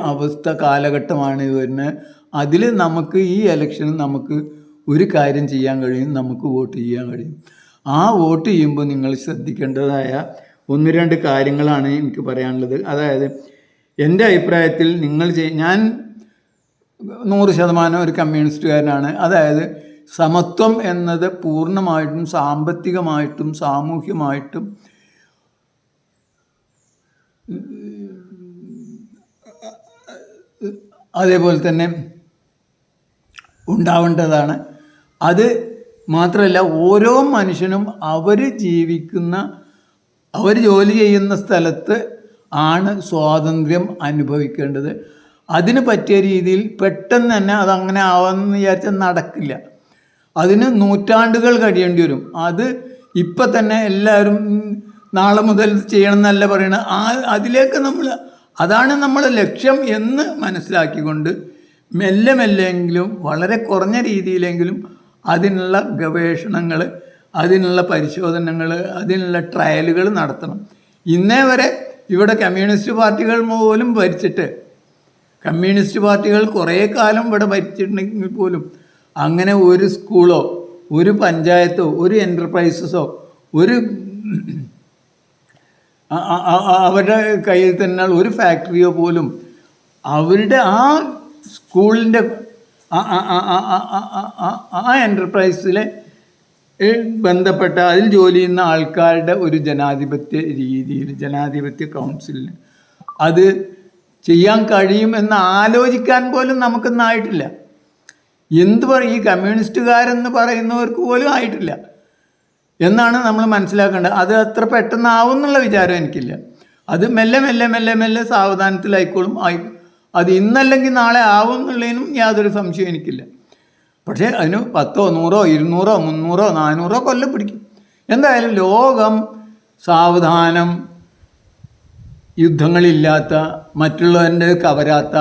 കാലഘട്ടമാണ് ഇത് വരുന്നത്. അതിൽ നമുക്ക് ഈ ഇലക്ഷന് നമുക്ക് ഒരു കാര്യം ചെയ്യാൻ കഴിയും, നമുക്ക് വോട്ട് ചെയ്യാൻ കഴിയും. ആ വോട്ട് ചെയ്യുമ്പോൾ നിങ്ങൾ ശ്രദ്ധിക്കേണ്ടതായ 1-2 കാര്യങ്ങളാണ് എനിക്ക് പറയാനുള്ളത്. അതായത് എൻ്റെ അഭിപ്രായത്തിൽ ഞാൻ 100% ഒരു കമ്മ്യൂണിസ്റ്റുകാരനാണ്. അതായത് സമത്വം എന്നത് പൂർണ്ണമായിട്ടും സാമ്പത്തികമായിട്ടും സാമൂഹ്യമായിട്ടും അതേപോലെ തന്നെ ഉണ്ടാവേണ്ടതാണ്. അത് മാത്രമല്ല, ഓരോ മനുഷ്യനും അവർ ജോലി ചെയ്യുന്ന സ്ഥലത്ത് ആണ് സ്വാതന്ത്ര്യം അനുഭവിക്കേണ്ടത്. അതിന് പറ്റിയ രീതിയിൽ പെട്ടെന്ന് തന്നെ അതങ്ങനെ ആവാമെന്ന് വിചാരിച്ചാൽ നടക്കില്ല. അതിന് നൂറ്റാണ്ടുകൾ കഴിയേണ്ടി വരും. അത് ഇപ്പം തന്നെ എല്ലാവരും നാളെ മുതൽ ചെയ്യണം എന്നല്ല പറയണത്. അതിലേക്ക് അതാണ് നമ്മുടെ ലക്ഷ്യം എന്ന് മനസ്സിലാക്കിക്കൊണ്ട് മെല്ലെങ്കിലും വളരെ കുറഞ്ഞ രീതിയിലെങ്കിലും അതിനുള്ള ഗവേഷണങ്ങൾ, അതിനുള്ള പരിശോധനകൾ, അതിനുള്ള ട്രയലുകൾ നടത്തണം. ഇന്നേ വരെ ഇവിടെ കമ്മ്യൂണിസ്റ്റ് പാർട്ടികൾ പോലും ഭരിച്ചിട്ട്, കമ്മ്യൂണിസ്റ്റ് പാർട്ടികൾ കുറേ കാലം ഇവിടെ ഭരിച്ചിട്ടുണ്ടെങ്കിൽ പോലും അങ്ങനെ ഒരു സ്കൂളോ ഒരു പഞ്ചായത്തോ ഒരു എൻ്റർപ്രൈസസോ അവരുടെ കയ്യിൽ തന്നെ ഒരു ഫാക്ടറിയോ പോലും അവരുടെ ആ സ്കൂളിൻ്റെ ആ എൻ്റർപ്രൈസിലെ ബന്ധപ്പെട്ട അതിൽ ജോലി ചെയ്യുന്ന ആൾക്കാരുടെ ഒരു ജനാധിപത്യ രീതിയിൽ, ജനാധിപത്യ കൗൺസിലിൽ അത് ചെയ്യാൻ കഴിയുമെന്ന് ആലോചിക്കാൻ പോലും നമുക്കൊന്നായിട്ടില്ല. ഈ കമ്മ്യൂണിസ്റ്റുകാരെന്ന് പറയുന്നവർക്ക് പോലും ആയിട്ടില്ല എന്നാണ് നമ്മൾ മനസ്സിലാക്കേണ്ടത്. അത് അത്ര പെട്ടെന്നാവും എന്നുള്ള വിചാരം എനിക്കില്ല. അത് മെല്ലെ സാവധാനത്തിലായിക്കോളും. അത് ഇന്നല്ലെങ്കിൽ നാളെ ആവും എന്നുള്ളതിനും യാതൊരു സംശയവും എനിക്കില്ല. പക്ഷേ അതിന് 10, 100, 200, 300, 400 കൊല്ലം പിടിക്കും. എന്തായാലും ലോകം സാവധാനം, യുദ്ധങ്ങളില്ലാത്ത, മറ്റുള്ളവൻ്റെ കവരാത്ത,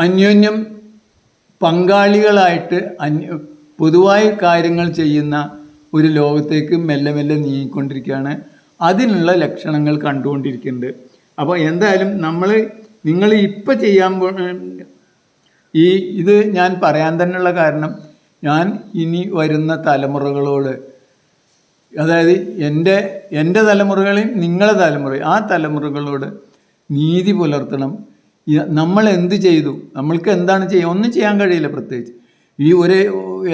അന്യോന്യം പങ്കാളികളായിട്ട് പൊതുവായി കാര്യങ്ങൾ ചെയ്യുന്ന ഒരു ലോകത്തേക്ക് മെല്ലെ നീങ്ങിക്കൊണ്ടിരിക്കുകയാണ്. അതിനുള്ള ലക്ഷണങ്ങൾ കണ്ടുകൊണ്ടിരിക്കുന്നുണ്ട്. അപ്പോൾ എന്തായാലും നിങ്ങൾ ഇപ്പോൾ ചെയ്യാൻ ഇത് ഞാൻ പറയാൻ തന്നെയുള്ള കാരണം, ഞാൻ ഇനി വരുന്ന തലമുറകളോട്, അതായത് എൻ്റെ തലമുറകളെയും നിങ്ങളുടെ തലമുറയും, ആ തലമുറകളോട് നീതി പുലർത്തണം. നമ്മൾ എന്ത് ചെയ്തു, നമ്മൾക്ക് എന്താണ് ചെയ്യുക, ഒന്നും ചെയ്യാൻ കഴിയില്ല പ്രത്യേകിച്ച്. ഈ ഒരു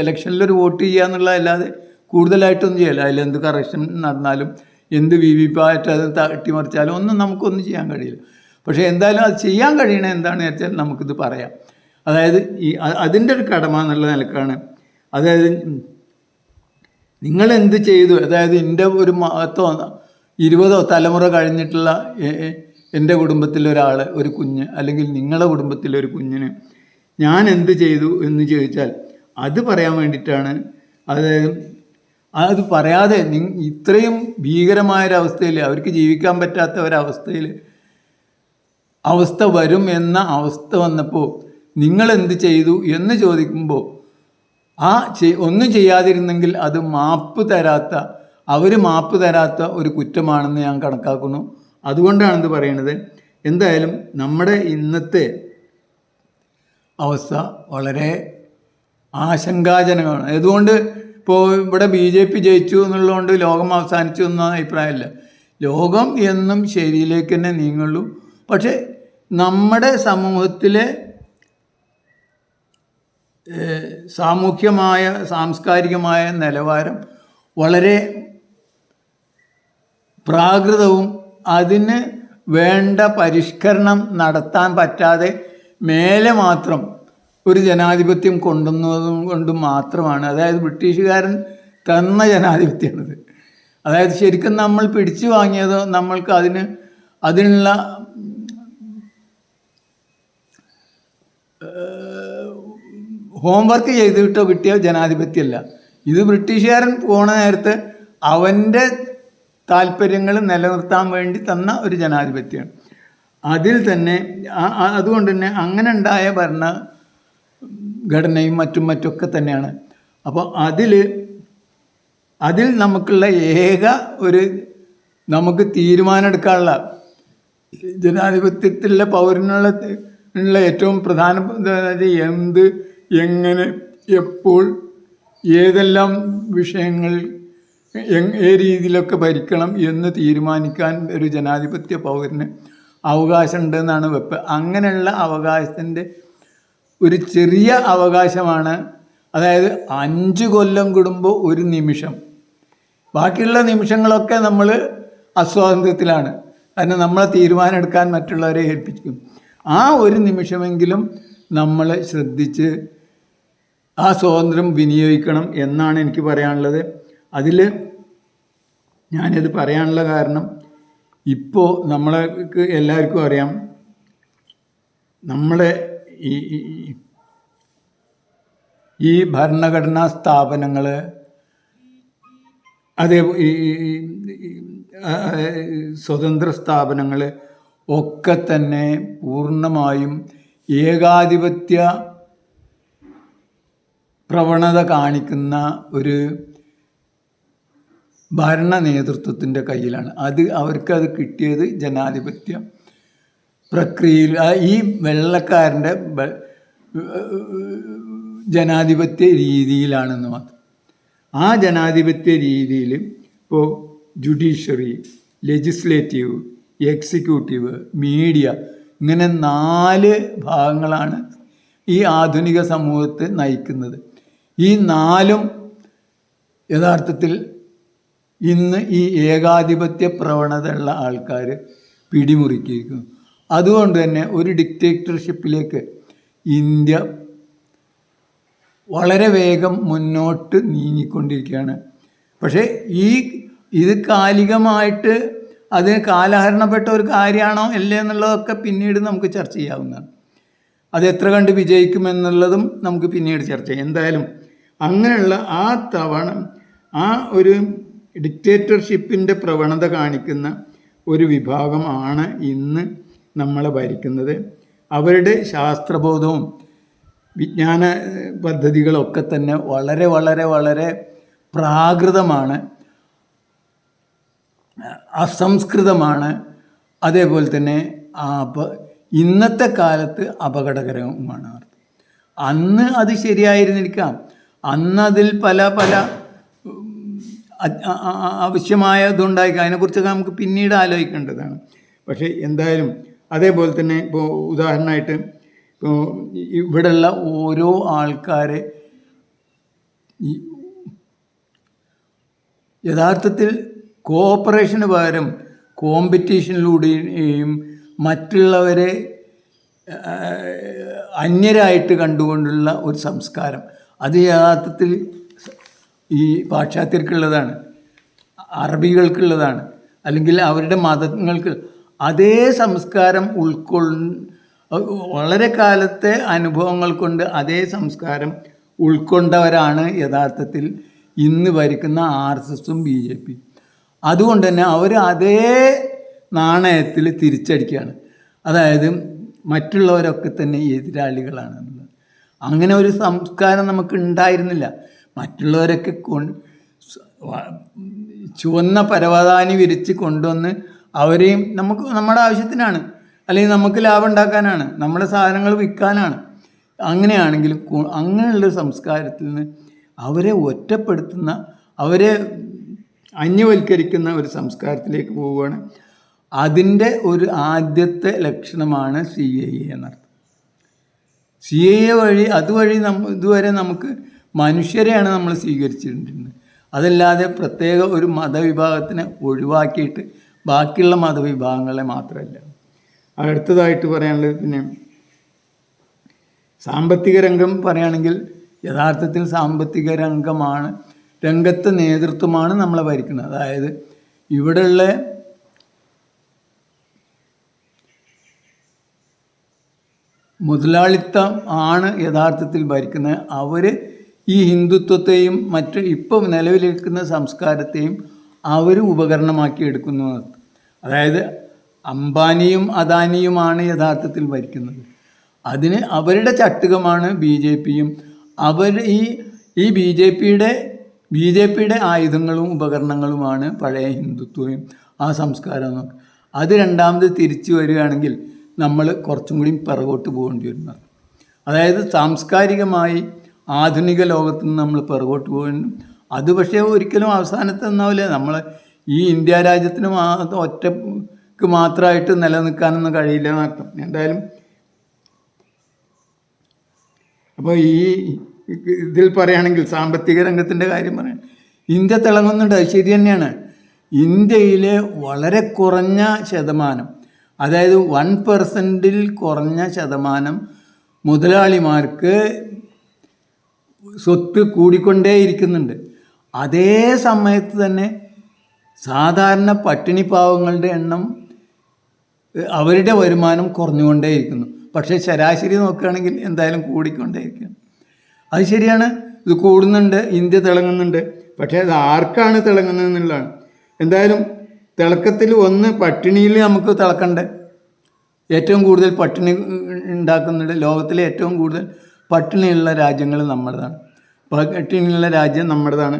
ഇലക്ഷനിലൊരു വോട്ട് ചെയ്യുക എന്നുള്ളതല്ലാതെ കൂടുതലായിട്ടൊന്നും ചെയ്യല്ല. അതിലെന്ത് കറക്ഷൻ നടന്നാലും എന്ത് വി വി പാറ്റ് അത് തട്ടിമറിച്ചാലും ഒന്നും നമുക്കൊന്നും ചെയ്യാൻ കഴിയില്ല. പക്ഷേ എന്തായാലും അത് ചെയ്യാൻ കഴിയണ എന്താണെന്ന് വെച്ചാൽ നമുക്കിത് പറയാം. അതായത് അതിൻ്റെ ഒരു കടമ എന്നുള്ള നിലക്കാണ്. അതായത് നിങ്ങളെന്ത് ചെയ്തു, അതായത് എൻ്റെ ഒരു 20 തലമുറ കഴിഞ്ഞിട്ടുള്ള എൻ്റെ കുടുംബത്തിലൊരാൾ, ഒരു കുഞ്ഞ്, അല്ലെങ്കിൽ നിങ്ങളുടെ കുടുംബത്തിലൊരു കുഞ്ഞിന് ഞാൻ എന്ത് ചെയ്തു എന്ന് ചോദിച്ചാൽ അത് പറയാൻ വേണ്ടിയിട്ടാണ്. അതായത് അത് പറയാതെ ഇത്രയും ഭീകരമായൊരവസ്ഥയിൽ, അവർക്ക് ജീവിക്കാൻ പറ്റാത്ത ഒരവസ്ഥയിൽ അവസ്ഥ വരും എന്ന അവസ്ഥ വന്നപ്പോൾ നിങ്ങളെന്ത് ചെയ്തു എന്ന് ചോദിക്കുമ്പോൾ ഒന്നും ചെയ്യാതിരുന്നെങ്കിൽ അത് അവർ മാപ്പ് തരാത്ത ഒരു കുറ്റമാണെന്ന് ഞാൻ കണക്കാക്കുന്നു. അതുകൊണ്ടാണിത് പറയുന്നത്. എന്തായാലും നമ്മുടെ ഇന്നത്തെ അവസ്ഥ വളരെ ആശങ്കാജനകമാണ്. അതുകൊണ്ട് ഇപ്പോൾ ഇവിടെ BJP ജയിച്ചു എന്നുള്ളതുകൊണ്ട് ലോകം അവസാനിച്ചു എന്ന അഭിപ്രായമല്ല. ലോകം എന്നും ശരിയിലേക്ക് തന്നെ നീങ്ങുള്ളൂ. പക്ഷേ നമ്മുടെ സമൂഹത്തിലെ സാമൂഹ്യമായ സാംസ്കാരികമായ നിലവാരം വളരെ പ്രാകൃതവും അതിന് വേണ്ട പരിഷ്കരണം നടത്താൻ പറ്റാതെ മേലെ മാത്രം ഒരു ജനാധിപത്യം കൊണ്ടുവന്നതും കൊണ്ട് മാത്രമാണ്. അതായത് ബ്രിട്ടീഷുകാരൻ തന്ന ജനാധിപത്യമാണിത്. അതായത് ശരിക്കും നമ്മൾ പിടിച്ചു വാങ്ങിയതോ നമ്മൾക്ക് അതിനുള്ള ഹോംവർക്ക് ചെയ്തിട്ടോ കിട്ടിയ ജനാധിപത്യമല്ല ഇത്. ബ്രിട്ടീഷുകാരൻ പോണ നേരത്ത് അവൻ്റെ താല്പര്യങ്ങൾ നിലനിർത്താൻ വേണ്ടി തന്ന ഒരു ജനാധിപത്യമാണ്. അതിൽ തന്നെ അതുകൊണ്ട് തന്നെ അങ്ങനെ ഉണ്ടായ ഭരണഘടനയും മറ്റുമൊക്കെ തന്നെയാണ്. അപ്പോൾ അതിൽ നമുക്കുള്ള നമുക്ക് തീരുമാനമെടുക്കാനുള്ള ജനാധിപത്യത്തിലുള്ള പൗരനുള്ള ഏറ്റവും പ്രധാനപ്പെട്ട എന്ത്, എങ്ങനെ, എപ്പോൾ, ഏതെല്ലാം വിഷയങ്ങൾ രീതിയിലൊക്കെ ഭരിക്കണം എന്ന് തീരുമാനിക്കാൻ ഒരു ജനാധിപത്യ പൗരന് അവകാശമുണ്ടെന്നാണ് അങ്ങനെയുള്ള അവകാശത്തിൻ്റെ ഒരു ചെറിയ അവകാശമാണ്. അതായത് 5 കൊല്ലം കൂടുമ്പോൾ ഒരു നിമിഷം, ബാക്കിയുള്ള നിമിഷങ്ങളൊക്കെ നമ്മൾ അസ്വാതന്ത്ര്യത്തിലാണ്. കാരണം നമ്മളെ തീരുമാനം എടുക്കാൻ മറ്റുള്ളവരെ ഏൽപ്പിക്കും. ആ ഒരു നിമിഷമെങ്കിലും നമ്മൾ ശ്രദ്ധിച്ച് ആ സ്വാതന്ത്ര്യം വിനിയോഗിക്കണം എന്നാണ് എനിക്ക് പറയാനുള്ളത്. ഞാനിത് പറയാനുള്ള കാരണം ഇപ്പോൾ നമ്മൾക്ക് എല്ലാവർക്കും അറിയാം, നമ്മളെ ഈ ഭരണഘടനാ സ്ഥാപനങ്ങൾ, അതേ സ്വതന്ത്ര സ്ഥാപനങ്ങൾ ഒക്കെ തന്നെ പൂർണ്ണമായും ഏകാധിപത്യ പ്രവണത കാണിക്കുന്ന ഒരു ഭരണ നേതൃത്വത്തിൻ്റെ കയ്യിലാണ്. അവർക്കത് കിട്ടിയത് ജനാധിപത്യ പ്രക്രിയയിൽ ഈ വെള്ളക്കാരൻ്റെ ജനാധിപത്യ രീതിയിലാണെന്ന് മാത്രം. ആ ജനാധിപത്യ രീതിയിൽ ഇപ്പോൾ ജുഡീഷ്യറി, ലെജിസ്ലേറ്റീവ്, എക്സിക്യൂട്ടീവ്, മീഡിയ, ഇങ്ങനെ 4 ഭാഗങ്ങളാണ് ഈ ആധുനിക സമൂഹത്തെ നയിക്കുന്നത്. ഈ 4ഉം യഥാർത്ഥത്തിൽ ഇന്ന് ഈ ഏകാധിപത്യ പ്രവണതയുള്ള ആൾക്കാർ പിടിമുറുക്കിയിരിക്കുന്നു. അതുകൊണ്ട് തന്നെ ഒരു ഡിക്റ്റേറ്റർഷിപ്പിലേക്ക് ഇന്ത്യ വളരെ വേഗം മുന്നോട്ട് നീങ്ങിക്കൊണ്ടിരിക്കുകയാണ്. പക്ഷേ ഇത് കാലികമായിട്ട് അതിന് കാലഹരണപ്പെട്ട ഒരു കാര്യമാണോ അല്ലേ എന്നുള്ളതൊക്കെ പിന്നീട് നമുക്ക് ചർച്ച ചെയ്യാവുന്നതാണ്. അത് എത്ര കണ്ട് വിജയിക്കുമെന്നുള്ളതും നമുക്ക് പിന്നീട് ചർച്ച ചെയ്യാം. എന്തായാലും അങ്ങനെയുള്ള ആ ഒരു ഡിക്റ്റേറ്റർഷിപ്പിൻ്റെ പ്രവണത കാണിക്കുന്ന ഒരു വിഭാഗമാണ് ഇന്ന് നമ്മളെ ഭരിക്കുന്നത്. അവരുടെ ശാസ്ത്രബോധവും വിജ്ഞാന പദ്ധതികളൊക്കെ തന്നെ വളരെ വളരെ വളരെ പ്രാകൃതമാണ്, അസംസ്കൃതമാണ്. അതേപോലെ തന്നെ ഇന്നത്തെ കാലത്ത് അപകടകരവുമാണ്. അന്ന് അത് ശരിയായിരുന്നിരിക്കാം, അന്ന് അതിൽ പല ആവശ്യമായ ഇതുണ്ടായി, അതിനെക്കുറിച്ചൊക്കെ നമുക്ക് പിന്നീട് ആലോചിക്കേണ്ടതാണ്. പക്ഷേ എന്തായാലും അതേപോലെ തന്നെ ഇപ്പോൾ ഉദാഹരണമായിട്ട് ഇപ്പോൾ ഇവിടെയുള്ള ഓരോ ആൾക്കാരെ ഈ യഥാർത്ഥത്തിൽ കോഓപ്പറേഷന് പകരം കോമ്പറ്റീഷനിലൂടെയും മറ്റുള്ളവരെ അന്യരായിട്ട് കണ്ടുകൊണ്ടുള്ള ഒരു സംസ്കാരം, അത് യഥാർത്ഥത്തിൽ ഈ പാശ്ചാത്യർക്കുള്ളതാണ്, അറബികൾക്കുള്ളതാണ്, അല്ലെങ്കിൽ അവരുടെ മതങ്ങൾക്ക്. അതേ സംസ്കാരം വളരെ കാലത്തെ അനുഭവങ്ങൾ കൊണ്ട് അതേ സംസ്കാരം ഉൾക്കൊണ്ടവരാണ് യഥാർത്ഥത്തിൽ ഇന്ന് ഭരിക്കുന്ന RSSഉം BJP. അതുകൊണ്ട് തന്നെ അവർ അതേ നാണയത്തിൽ തിരിച്ചടിക്കുകയാണ്. അതായത് മറ്റുള്ളവരൊക്കെ തന്നെ എതിരാളികളാണെന്നുള്ളത്. അങ്ങനെ ഒരു സംസ്കാരം നമുക്ക് ഉണ്ടായിരുന്നില്ല. മറ്റുള്ളവരൊക്കെ ചുവന്ന പരവതാനി വിരിച്ച് കൊണ്ടുവന്ന് അവരെയും നമ്മുടെ ആവശ്യത്തിനാണ്, അല്ലെങ്കിൽ നമുക്ക് ലാഭം ഉണ്ടാക്കാനാണ്, നമ്മുടെ സാധനങ്ങൾ വിൽക്കാനാണ്. അങ്ങനെയാണെങ്കിലും അങ്ങനെയുള്ളൊരു സംസ്കാരത്തിൽ നിന്ന് അവരെ ഒറ്റപ്പെടുത്തുന്ന, അവരെ അന്യവൽക്കരിക്കുന്ന ഒരു സംസ്കാരത്തിലേക്ക് പോവുകയാണ്. അതിൻ്റെ ഒരു ആദ്യത്തെ ലക്ഷണമാണ് CAA എന്നർത്ഥം. CAA വഴി അതുവഴി ഇതുവരെ നമുക്ക് മനുഷ്യരെയാണ് നമ്മൾ സ്വീകരിച്ചിട്ടുള്ളത്. അതല്ലാതെ പ്രത്യേക ഒരു മതവിഭാഗത്തിനെ ഒഴിവാക്കിയിട്ട് ബാക്കിയുള്ള മതവിഭാഗങ്ങളെ മാത്രമല്ല. അടുത്തതായിട്ട് പറയാനുള്ളത് പിന്നെ സാമ്പത്തിക രംഗം പറയുകയാണെങ്കിൽ യഥാർത്ഥത്തിൽ സാമ്പത്തിക രംഗത്തെ നേതൃത്വമാണ് നമ്മളെ ഭരിക്കുന്നത്. അതായത് ഇവിടെയുള്ള മുതലാളിത്തം ആണ് യഥാർത്ഥത്തിൽ ഭരിക്കുന്നത്. അവർ ഈ ഹിന്ദുത്വത്തെയും ഇപ്പോൾ നിലവിലിരിക്കുന്ന സംസ്കാരത്തെയും അവർ ഉപകരണമാക്കി എടുക്കുന്നു. അതായത് അംബാനിയും അദാനിയുമാണ് യഥാർത്ഥത്തിൽ ഭരിക്കുന്നത്. അതിന് അവരുടെ ചട്ടുകമാണ് BJPയും. അവർ ഈ BJPയുടെ ആയുധങ്ങളും ഉപകരണങ്ങളുമാണ് പഴയ ഹിന്ദുത്വവും ആ സംസ്കാരവും. അത് രണ്ടാമത് തിരിച്ചു വരികയാണെങ്കിൽ നമ്മൾ കുറച്ചും കൂടി പിറകോട്ട് പോകേണ്ടി വരുന്നത്. അതായത് സാംസ്കാരികമായി ആധുനിക ലോകത്തു നിന്ന് നമ്മൾ പിറകോട്ട് പോകുന്നു. അത് പക്ഷേ ഒരിക്കലും അവസാനത്തെ ഒന്നാവില്ല. നമ്മൾ ഈ ഇന്ത്യ രാജ്യത്തിന് ഒറ്റക്ക് മാത്രമായിട്ട് നിലനിൽക്കാനൊന്നും കഴിയില്ല എന്നർത്ഥം. എന്തായാലും അപ്പോൾ ഇതിൽ പറയുകയാണെങ്കിൽ സാമ്പത്തിക രംഗത്തിൻ്റെ കാര്യം പറയാം, ഇന്ത്യ തിളങ്ങുന്നുണ്ട്. അത് ശരി തന്നെയാണ്. ഇന്ത്യയിലെ വളരെ കുറഞ്ഞ ശതമാനം, അതായത് 1% കുറഞ്ഞ ശതമാനം മുതലാളിമാർക്ക് സ്വത്ത് കൂടിക്കൊണ്ടേയിരിക്കുന്നുണ്ട്. അതേ സമയത്ത് തന്നെ സാധാരണ പട്ടിണി പാവങ്ങളുടെ എണ്ണം, അവരുടെ വരുമാനം കുറഞ്ഞുകൊണ്ടേയിരിക്കുന്നു. പക്ഷേ ശരാശരി നോക്കുകയാണെങ്കിൽ എന്തായാലും കൂടിക്കൊണ്ടേയിരിക്കുകയാണ്. അത് ശരിയാണ്, ഇത് കൂടുന്നുണ്ട്, ഇന്ത്യ തിളങ്ങുന്നുണ്ട്. പക്ഷേ അത് ആർക്കാണ് തിളങ്ങുന്നത് എന്നുള്ളതാണ്. എന്തായാലും തിളക്കത്തിൽ ഒന്ന് പട്ടിണിയിൽ നമുക്ക് തിളക്കണ്ടേ. ഏറ്റവും കൂടുതൽ പട്ടിണി ഉണ്ടാക്കുന്നുണ്ട്, ലോകത്തിലെ ഏറ്റവും കൂടുതൽ പട്ടിണിയുള്ള രാജ്യങ്ങൾ നമ്മുടേതാണ്. പട്ടിണിയുള്ള രാജ്യം നമ്മുടേതാണ്.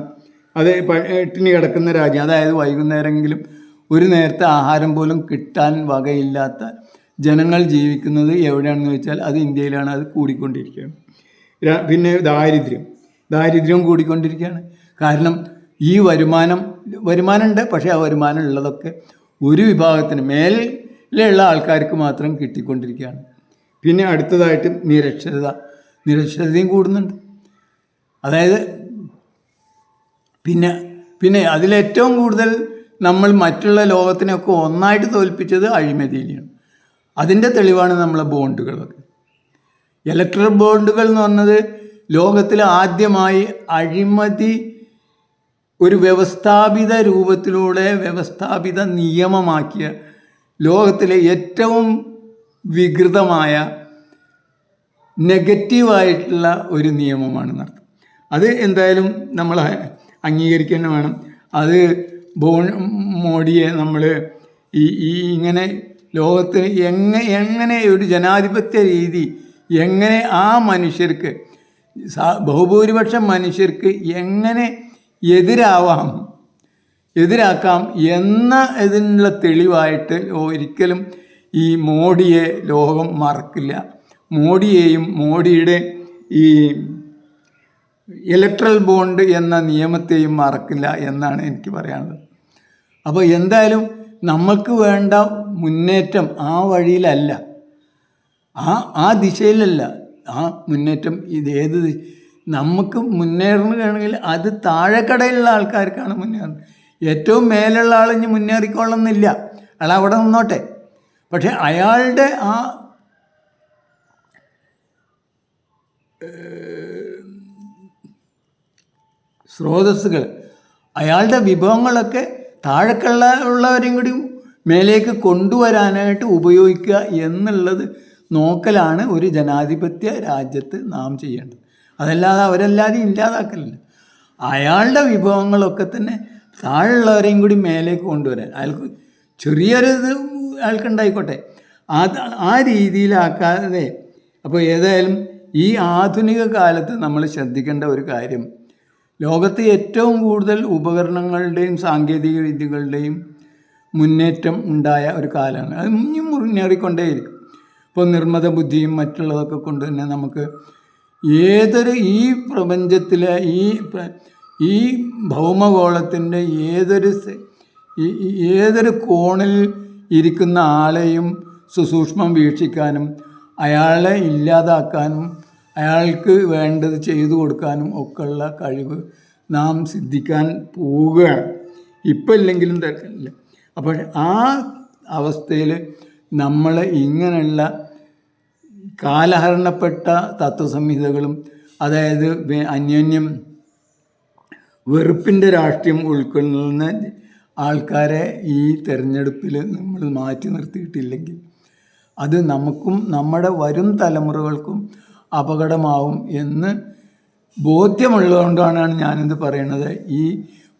അത് പട്ടിണി കിടക്കുന്ന രാജ്യം, അതായത് വൈകുന്നേരമെങ്കിലും ഒരു നേരത്തെ ആഹാരം പോലും കിട്ടാൻ വകയില്ലാത്ത ജനങ്ങൾ ജീവിക്കുന്നത് എവിടെയാണെന്ന് വെച്ചാൽ അത് ഇന്ത്യയിലാണ്. അത് കൂടിക്കൊണ്ടിരിക്കുകയാണ്. പിന്നെ ദാരിദ്ര്യം കൂടിക്കൊണ്ടിരിക്കുകയാണ്. കാരണം ഈ വരുമാനമുണ്ട്, പക്ഷേ ആ വരുമാനം ഉള്ളതൊക്കെ ഒരു വിഭാഗത്തിന് മേലുള്ള ആൾക്കാർക്ക് മാത്രം കിട്ടിക്കൊണ്ടിരിക്കുകയാണ്. പിന്നെ അടുത്തതായിട്ട് നിരക്ഷരതയും കൂടുന്നുണ്ട്. അതായത് പിന്നെ അതിലേറ്റവും കൂടുതൽ നമ്മൾ മറ്റുള്ള ലോകത്തിനെയൊക്കെ ഒന്നായിട്ട് തോൽപ്പിച്ചത് അഴിമതിയിലാണ്. അതിൻ്റെ തെളിവാണ് നമ്മളെ ബോണ്ടുകളൊക്കെ. ഇലക്ട്രൽ ബോണ്ടുകൾ എന്ന് പറഞ്ഞത് ലോകത്തിൽ ആദ്യമായി അഴിമതി ഒരു വ്യവസ്ഥാപിത രൂപത്തിലൂടെ വ്യവസ്ഥാപിത നിയമമാക്കിയ ലോകത്തിലെ ഏറ്റവും വികൃതമായ നെഗറ്റീവായിട്ടുള്ള ഒരു നിയമമാണെന്നർത്ഥം. അത് എന്തായാലും നമ്മൾ അംഗീകരിക്കാൻ വേണം. അത് മോഡിയെ നമ്മൾ ഇങ്ങനെ ലോകത്തിന് എങ്ങനെ ഒരു ജനാധിപത്യ രീതി എങ്ങനെ ആ മനുഷ്യർക്ക് ബഹുഭൂരിപക്ഷം മനുഷ്യർക്ക് എങ്ങനെ എതിരാക്കാം എന്ന ഇതിനുള്ള തെളിവായിട്ട് ഒരിക്കലും ഈ മോഡിയെ ലോകം മറക്കില്ല. മോഡിയെയും മോഡിയുടെ ഈ ഇലക്ട്രൽ ബോണ്ട് എന്ന നിയമത്തെയും മറക്കില്ല എന്നാണ് എനിക്ക് പറയാനുള്ളത്. അപ്പോൾ എന്തായാലും നമ്മൾക്ക് വേണ്ട മുന്നേറ്റം ആ വഴിയിലല്ല, ആ ദിശയിലല്ല. ആ മുന്നേറ്റം നമുക്ക് മുന്നേറുകയാണെങ്കിൽ അത് താഴെക്കടയിലുള്ള ആൾക്കാർക്കാണ് മുന്നേറുന്നത്. ഏറ്റവും മേലുള്ള ആൾ ഇനി മുന്നേറിക്കൊള്ളുന്നില്ല, അയാൾ അവിടെ നിന്നോട്ടെ. പക്ഷെ അയാളുടെ ആ സ്രോതസ്സുകൾ, അയാളുടെ വിഭവങ്ങളൊക്കെ ഉള്ളവരെയും കൂടി മേലേക്ക് കൊണ്ടുവരാനായിട്ട് ഉപയോഗിക്കുക എന്നുള്ളത് നോക്കലാണ് ഒരു ജനാധിപത്യ രാജ്യത്ത് നാം ചെയ്യേണ്ടത്. അതല്ലാതെ അവരെല്ലാവരെയും ഇല്ലാതാക്കലില്ല. അയാളുടെ വിഭവങ്ങളൊക്കെ തന്നെ താഴെയുള്ളവരെയും കൂടി മേലേക്ക് കൊണ്ടുവരാൻ, അയാൾക്ക് ചെറിയൊരു ഇത് അയാൾക്കുണ്ടായിക്കോട്ടെ, ആ രീതിയിലാക്കാതെ. അപ്പോൾ ഏതായാലും ഈ ആധുനിക കാലത്ത് നമ്മൾ ശ്രദ്ധിക്കേണ്ട ഒരു കാര്യം, ലോകത്ത് ഏറ്റവും കൂടുതൽ ഉപകരണങ്ങളുടെയും സാങ്കേതിക വിദ്യകളുടെയും മുന്നേറ്റം ഉണ്ടായ ഒരു കാലമാണ്. അത് ഇനിയും മുന്നേറിക്കൊണ്ടേയിരിക്കും. ഇപ്പോൾ നിർമ്മിത ബുദ്ധിയും മറ്റുള്ളതൊക്കെ കൊണ്ട് തന്നെ നമുക്ക് ഈ പ്രപഞ്ചത്തിലെ ഈ ഭൗമഗോളത്തിൻ്റെ ഏതൊരു കോണിൽ ഇരിക്കുന്ന ആളെയും സുസൂക്ഷ്മം വീക്ഷിക്കാനും അയാളെ ഇല്ലാതാക്കാനും അയാൾക്ക് വേണ്ടത് ചെയ്തു കൊടുക്കാനും ഒക്കെയുള്ള കഴിവ് നാം സിദ്ധിക്കാൻ പോവുകയാണ്. ഇപ്പം ഇല്ലെങ്കിലും തിരക്കില്ല. അപ്പോൾ ആ അവസ്ഥയിൽ നമ്മൾ ഇങ്ങനെയുള്ള കാലഹരണപ്പെട്ട തത്വസംഹിതകളും, അതായത് അന്യോന്യം വെറുപ്പിൻ്റെ രാഷ്ട്രീയം ഉൾക്കൊള്ളുന്ന ആൾക്കാരെ ഈ തെരഞ്ഞെടുപ്പിൽ നമ്മൾ മാറ്റി നിർത്തിയിട്ടില്ലെങ്കിൽ അത് നമുക്കും നമ്മുടെ വരും തലമുറകൾക്കും അപകടമാവും എന്ന് ബോധ്യമുള്ളതുകൊണ്ടാണ് ഞാനിത് പറയുന്നത്. ഈ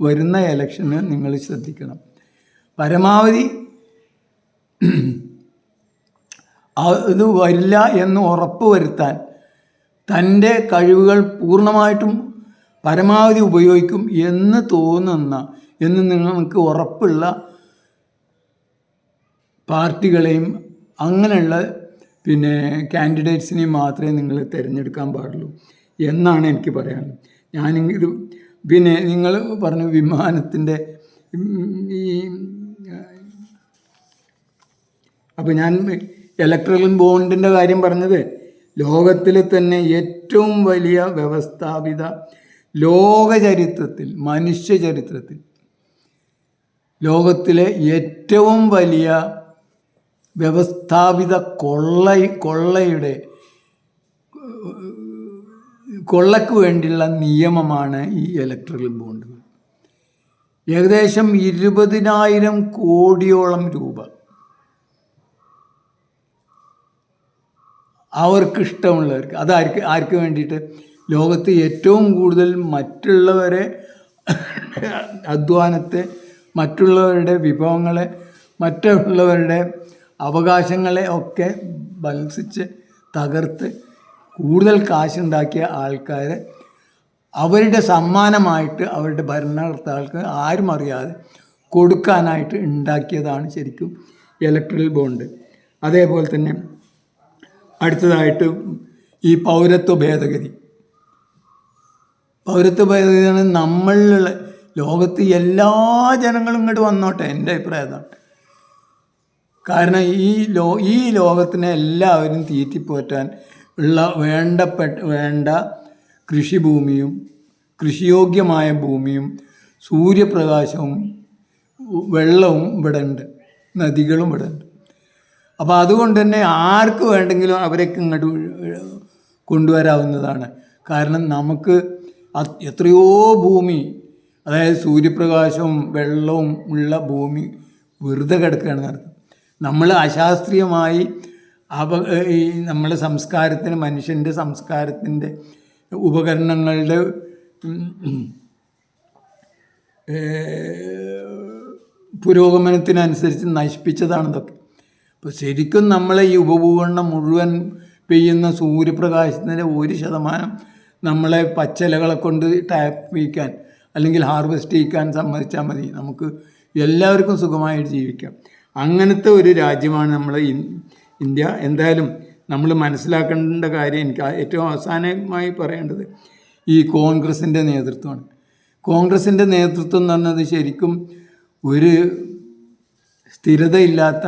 വരുന്ന ഇലക്ഷന് നിങ്ങൾ ശ്രദ്ധിക്കണം. പരമാവധി ഇത് വരില്ല എന്ന് ഉറപ്പ് വരുത്താൻ തൻ്റെ കഴിവുകൾ പൂർണ്ണമായിട്ടും പരമാവധി ഉപയോഗിക്കും എന്ന് തോന്നുന്ന, എന്ന് നിങ്ങൾക്ക് ഉറപ്പുള്ള പാർട്ടികളെയും അങ്ങനെയുള്ള കാൻഡിഡേറ്റ്സിനെയും മാത്രമേ നിങ്ങൾ തിരഞ്ഞെടുക്കാൻ പാടുള്ളൂ എന്നാണ് എനിക്ക് പറയാനുള്ളത്. ഞാനിത് നിങ്ങൾ പറഞ്ഞു വിമാനത്തിൻ്റെ അപ്പോൾ ഞാൻ ഇലക്ട്രൽ ബോണ്ടിൻ്റെ കാര്യം പറഞ്ഞത്, ലോകത്തിലെ തന്നെ ഏറ്റവും വലിയ വ്യവസ്ഥാപിത, ലോകചരിത്രത്തിൽ, മനുഷ്യ ചരിത്രത്തിൽ ലോകത്തിലെ ഏറ്റവും വലിയ വ്യവസ്ഥാപിത കൊള്ളയ്ക്ക് വേണ്ടിയുള്ള നിയമമാണ് ഈ ഇലക്ട്രൽ ബോണ്ടുകൾ. ഏകദേശം 20,000 കോടിയോളം രൂപ അവർക്കിഷ്ടമുള്ളവർക്ക്, ആർക്ക് വേണ്ടിയിട്ട്? ലോകത്ത് ഏറ്റവും കൂടുതൽ മറ്റുള്ളവരെ അധ്വാനത്തെ, മറ്റുള്ളവരുടെ വിഭവങ്ങളെ, മറ്റുള്ളവരുടെ അവകാശങ്ങളെ ഒക്കെ ബത്സിച്ച് തകർത്ത് കൂടുതൽ കാശുണ്ടാക്കിയ ആൾക്കാരെ അവരുടെ സമ്മാനമായിട്ട് അവരുടെ ഭരണകർത്താക്കൾക്ക് ആരും അറിയാതെ കൊടുക്കാനായിട്ട് ഉണ്ടാക്കിയതാണ് ശരിക്കും ഇലക്ട്രൽ ബോണ്ട്. അതേപോലെ തന്നെ അടുത്തതായിട്ട് ഈ പൗരത്വ ഭേദഗതി ആണ്. നമ്മളുള്ള ലോകത്ത് എല്ലാ ജനങ്ങളും ഇങ്ങോട്ട് വന്നോട്ടെ, എൻ്റെ അഭിപ്രായം അതാണ്. കാരണം ഈ ലോകത്തിനെ എല്ലാവരും തീറ്റിപ്പോറ്റാൻ ഉള്ള വേണ്ട കൃഷിഭൂമിയും കൃഷിയോഗ്യമായ ഭൂമിയും സൂര്യപ്രകാശവും വെള്ളവും ഇവിടെ ഉണ്ട്, നദികളും ഇവിടെ ഉണ്ട്. അപ്പോൾ അതുകൊണ്ട് തന്നെ ആർക്ക് വേണ്ടെങ്കിലും അവരൊക്കെ ഇങ്ങോട്ട് കൊണ്ടുവരാവുന്നതാണ്. കാരണം നമുക്ക് എത്രയോ ഭൂമി, അതായത് സൂര്യപ്രകാശവും വെള്ളവും ഉള്ള ഭൂമി വെറുതെ കിടക്കുകയാണ് നടത്തുന്നത്. നമ്മൾ അശാസ്ത്രീയമായി ഈ നമ്മുടെ സംസ്കാരത്തിന്, മനുഷ്യൻ്റെ സംസ്കാരത്തിൻ്റെ ഉപകരണങ്ങളുടെ പുരോഗമനത്തിനനുസരിച്ച് നശിപ്പിച്ചതാണ് ഇതൊക്കെ. അപ്പോൾ ശരിക്കും നമ്മളെ ഈ ഉപഭൂഖണ്ഡം മുഴുവൻ പെയ്യുന്ന സൂര്യപ്രകാശത്തിൻ്റെ 1% നമ്മളെ പച്ചിലകളെ കൊണ്ട് ടാപ്പ് ചെയ്യിക്കാൻ അല്ലെങ്കിൽ ഹാർവെസ്റ്റ് ചെയ്യിക്കാൻ സമ്മതിച്ചാൽ മതി, നമുക്ക് എല്ലാവർക്കും സുഖമായിട്ട് ജീവിക്കാം. അങ്ങനത്തെ ഒരു രാജ്യമാണ് നമ്മൾ ഇന്ത്യ. എന്തായാലും നമ്മൾ മനസ്സിലാക്കേണ്ട കാര്യം, എനിക്ക് ഏറ്റവും അവസാനമായി പറയേണ്ടത് ഈ കോൺഗ്രസിൻ്റെ നേതൃത്വമാണ്. കോൺഗ്രസിൻ്റെ നേതൃത്വം എന്ന് പറഞ്ഞത് ശരിക്കും ഒരു സ്ഥിരതയില്ലാത്ത,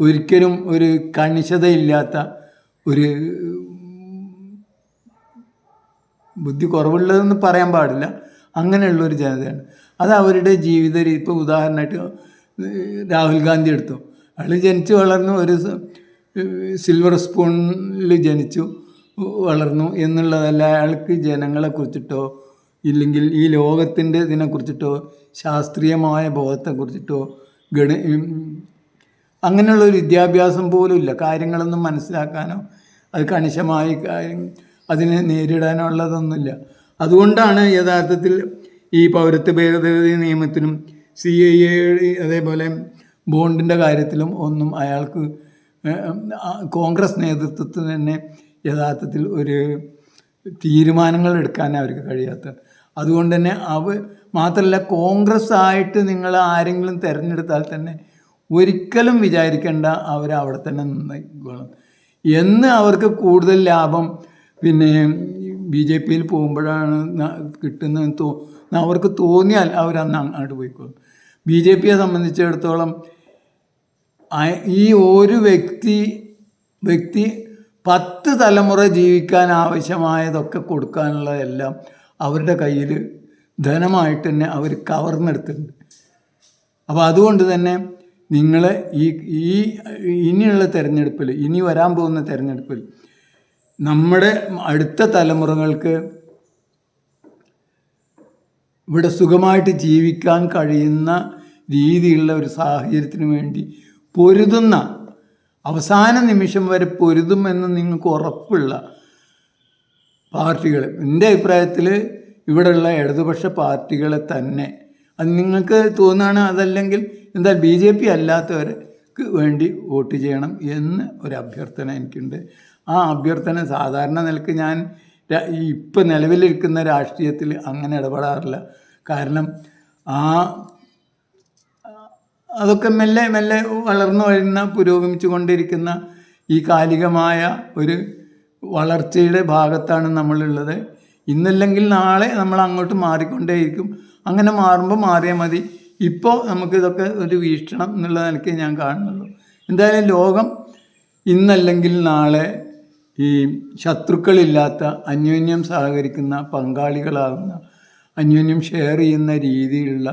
ഒരിക്കലും ഒരു കണിശതയില്ലാത്ത ഒരു ബുദ്ധി കുറവുള്ളതെന്ന് പറയാൻ പാടില്ല, അങ്ങനെയുള്ളൊരു ജനതയാണ്. അത് അവരുടെ ജീവിത രീതി. ഇപ്പോൾ ഉദാഹരണമായിട്ട് രാഹുൽ ഗാന്ധി എടുത്തു. അയാൾ ജനിച്ചു വളർന്നു, ഒരു സിൽവർ സ്പൂണിൽ ജനിച്ചു വളർന്നു എന്നുള്ളതല്ല. അയാൾക്ക് ജനങ്ങളെക്കുറിച്ചിട്ടോ ഇല്ലെങ്കിൽ ഈ ലോകത്തിൻ്റെ ഇതിനെക്കുറിച്ചിട്ടോ ശാസ്ത്രീയമായ ബോധത്തെക്കുറിച്ചിട്ടോ അങ്ങനെയുള്ളൊരു വിദ്യാഭ്യാസം പോലും ഇല്ല. കാര്യങ്ങളൊന്നും മനസ്സിലാക്കാനോ അത് കണിശമായി അതിനെ നേരിടാനോ ഉള്ളതൊന്നുമില്ല. അതുകൊണ്ടാണ് യഥാർത്ഥത്തിൽ ഈ പൗരത്വ ഭേദഗതി നിയമത്തിനും CAA അതേപോലെ ബോണ്ടിൻ്റെ കാര്യത്തിലും ഒന്നും അയാൾക്ക് കോൺഗ്രസ് നേതൃത്വത്തിന് തന്നെ യഥാർത്ഥത്തിൽ ഒരു തീരുമാനങ്ങൾ എടുക്കാൻ അവർക്ക് കഴിയാത്തത്. അതുകൊണ്ട് തന്നെ മാത്രമല്ല, കോൺഗ്രസ് ആയിട്ട് നിങ്ങൾ ആരെങ്കിലും തിരഞ്ഞെടുത്താൽ തന്നെ ഒരിക്കലും വിചാരിക്കേണ്ട അവരവിടെ തന്നെ നിന്നോളും എന്ന്. അവർക്ക് കൂടുതൽ ലാഭം പിന്നെ BJPയിൽ പോകുമ്പോഴാണ് കിട്ടുന്നതെന്ന് അവർക്ക് തോന്നിയാൽ അവരന്ന് അങ്ങോട്ട് പോയിക്കോളും. BJPയെ സംബന്ധിച്ചിടത്തോളം ഈ ഒരു വ്യക്തി 10 തലമുറ ജീവിക്കാൻ ആവശ്യമായതൊക്കെ കൊടുക്കാനുള്ളതെല്ലാം അവരുടെ കയ്യിൽ ധനമായിട്ട് തന്നെ അവർ കവർന്നെടുത്തിട്ടുണ്ട്. അപ്പോൾ അതുകൊണ്ട് തന്നെ നിങ്ങൾ ഇനിയുള്ള തിരഞ്ഞെടുപ്പിൽ, ഇനി വരാൻ പോകുന്ന തിരഞ്ഞെടുപ്പിൽ നമ്മുടെ അടുത്ത തലമുറകൾക്ക് ഇവിടെ സുഖമായിട്ട് ജീവിക്കാൻ കഴിയുന്ന രീതിയിലുള്ള ഒരു സാഹചര്യത്തിന് വേണ്ടി പൊരുതുന്ന, അവസാന നിമിഷം വരെ പൊരുതുമെന്ന് നിങ്ങൾക്ക് ഉറപ്പുള്ള പാർട്ടികൾ, എൻ്റെ അഭിപ്രായത്തിൽ ഇവിടെയുള്ള ഇടതുപക്ഷ പാർട്ടികളെ തന്നെ, അത് നിങ്ങൾക്ക് തോന്നുകയാണ് അതല്ലെങ്കിൽ എന്താ BJP അല്ലാത്തവർക്ക് വേണ്ടി വോട്ട് ചെയ്യണം എന്ന് ഒരു അഭ്യർത്ഥന എനിക്കുണ്ട്. ആ അഭ്യർത്ഥന സാധാരണ നിലക്ക് ഞാൻ ഇപ്പം നിലവിലിരിക്കുന്ന രാഷ്ട്രീയത്തിൽ അങ്ങനെ ഇടപെടാറില്ല. കാരണം അതൊക്കെ മെല്ലെ മെല്ലെ വളർന്നു വരുന്ന, പുരോഗമിച്ചു കൊണ്ടിരിക്കുന്ന ഈ കാലികമായ ഒരു വളർച്ചയുടെ ഭാഗത്താണ് നമ്മളുള്ളത്. ഇന്നല്ലെങ്കിൽ നാളെ നമ്മൾ അങ്ങോട്ട് മാറിക്കൊണ്ടേയിരിക്കും. അങ്ങനെ മാറുമ്പോൾ മാറിയാൽ മതി. ഇപ്പോൾ നമുക്കിതൊക്കെ ഒരു വീക്ഷണം എന്നുള്ള നിലയ്ക്ക് ഞാൻ കാണുന്നുള്ളൂ. എന്തായാലും ലോകം ഇന്നല്ലെങ്കിൽ നാളെ ഈ ശത്രുക്കളില്ലാത്ത, അന്യോന്യം സഹകരിക്കുന്ന, പങ്കാളികളാകുന്ന, അന്യോന്യം ഷെയർ ചെയ്യുന്ന രീതിയിലുള്ള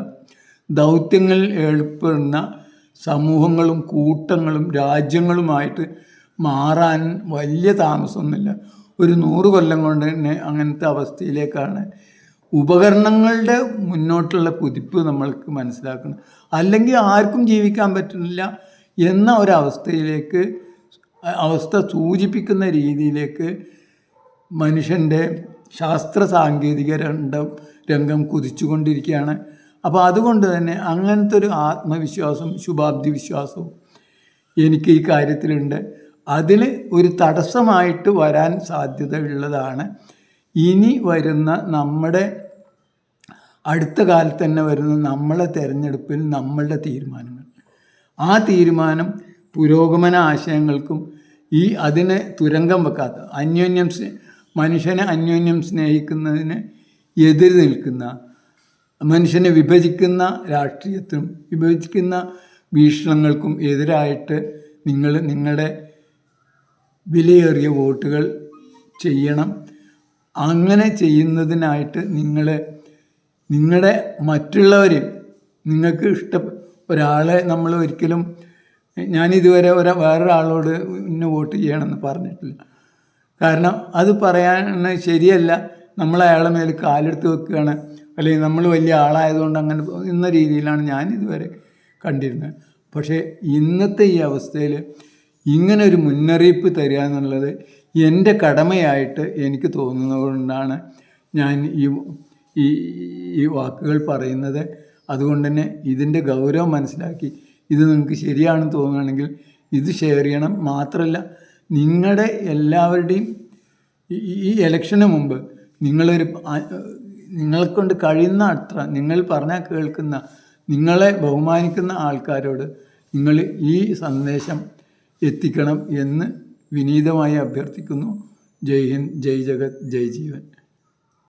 ദൗത്യങ്ങളിൽ ഏർപ്പെടുന്ന സമൂഹങ്ങളും കൂട്ടങ്ങളും രാജ്യങ്ങളുമായിട്ട് മാറാൻ വലിയ താമസമൊന്നുമില്ല. ഒരു 100 കൊല്ലം കൊണ്ട് തന്നെ അങ്ങനത്തെ അവസ്ഥയിലേക്കാണ്. ഉപകരണങ്ങളുടെ മുന്നോട്ടുള്ള കുതിപ്പ് നമ്മൾക്ക് മനസ്സിലാക്കണം. അല്ലെങ്കിൽ ആർക്കും ജീവിക്കാൻ പറ്റുന്നില്ല എന്ന ഒരവസ്ഥയിലേക്ക്, അവസ്ഥ സൂചിപ്പിക്കുന്ന രീതിയിലേക്ക് മനുഷ്യൻ്റെ ശാസ്ത്ര സാങ്കേതിക രംഗം കുതിച്ചുകൊണ്ടിരിക്കുകയാണ്. അപ്പോൾ അതുകൊണ്ട് തന്നെ അങ്ങനത്തെ ഒരു ആത്മവിശ്വാസം, ശുഭാപ്തി വിശ്വാസവും എനിക്ക് ഈ കാര്യത്തിലുണ്ട്. അതിൽ ഒരു തടസ്സമായിട്ട് വരാൻ സാധ്യതയുള്ളതാണ് ഇനി വരുന്ന നമ്മുടെ അടുത്ത കാലത്ത് തന്നെ വരുന്ന നമ്മളെ തിരഞ്ഞെടുപ്പിൽ നമ്മളുടെ തീരുമാനങ്ങൾ. ആ തീരുമാനം പുരോഗമന ആശയങ്ങൾക്കും അതിനെ തുരങ്കം വെക്കാത്ത, മനുഷ്യനെ അന്യോന്യം സ്നേഹിക്കുന്നതിന് എതിര് നിൽക്കുന്ന, മനുഷ്യനെ വിഭജിക്കുന്ന രാഷ്ട്രീയത്തിനും വിഭജിക്കുന്ന വീക്ഷണങ്ങൾക്കും എതിരായിട്ട് നിങ്ങളുടെ വിലയേറിയ വോട്ടുകൾ ചെയ്യണം. അങ്ങനെ ചെയ്യുന്നതിനായിട്ട് നിങ്ങളുടെ മറ്റുള്ളവരെയും, നിങ്ങൾക്ക് ഒരാളെ നമ്മൾ ഒരിക്കലും, ഞാനിതുവരെ വേറൊരാളോട് ഇന്ന വോട്ട് ചെയ്യണമെന്ന് പറഞ്ഞിട്ടില്ല. കാരണം അത് പറയാൻ ശരിയല്ല. നമ്മൾ അയാളെ മേൽ കാലെടുത്ത് വെക്കുകയാണ്, അല്ലെങ്കിൽ നമ്മൾ വലിയ ആളായതുകൊണ്ട് അങ്ങനെ എന്ന രീതിയിലാണ് ഞാനിതുവരെ കണ്ടിരുന്നത്. പക്ഷേ ഇന്നത്തെ ഈ അവസ്ഥയിൽ ഇങ്ങനെ ഒരു മുന്നറിയിപ്പ് തരിക എന്നുള്ളത് എൻ്റെ കടമയായിട്ട് എനിക്ക് തോന്നുന്നതുകൊണ്ടാണ് ഞാൻ ഈ വാക്കുകൾ പറയുന്നത്. അതുകൊണ്ട് തന്നെ ഇതിൻ്റെ ഗൗരവം മനസ്സിലാക്കി ഇത് നിങ്ങൾക്ക് ശരിയാണെന്ന് തോന്നുകയാണെങ്കിൽ ഇത് ഷെയർ ചെയ്യണം. മാത്രമല്ല, നിങ്ങളുടെ എല്ലാവരുടെയും ഈ ഇലക്ഷന് മുമ്പ് നിങ്ങളെക്കൊണ്ട് കഴിയുന്ന അത്ര, നിങ്ങൾ പറഞ്ഞാൽ കേൾക്കുന്ന, നിങ്ങളെ ബഹുമാനിക്കുന്ന ആൾക്കാരോട് നിങ്ങൾ ഈ സന്ദേശം എത്തിക്കണം എന്ന് വിനീതമായി അഭ്യർത്ഥിക്കുന്നു. ജയ് ഹിന്ദ്, ജയ് ജഗത്, ജയ് ജീവൻ.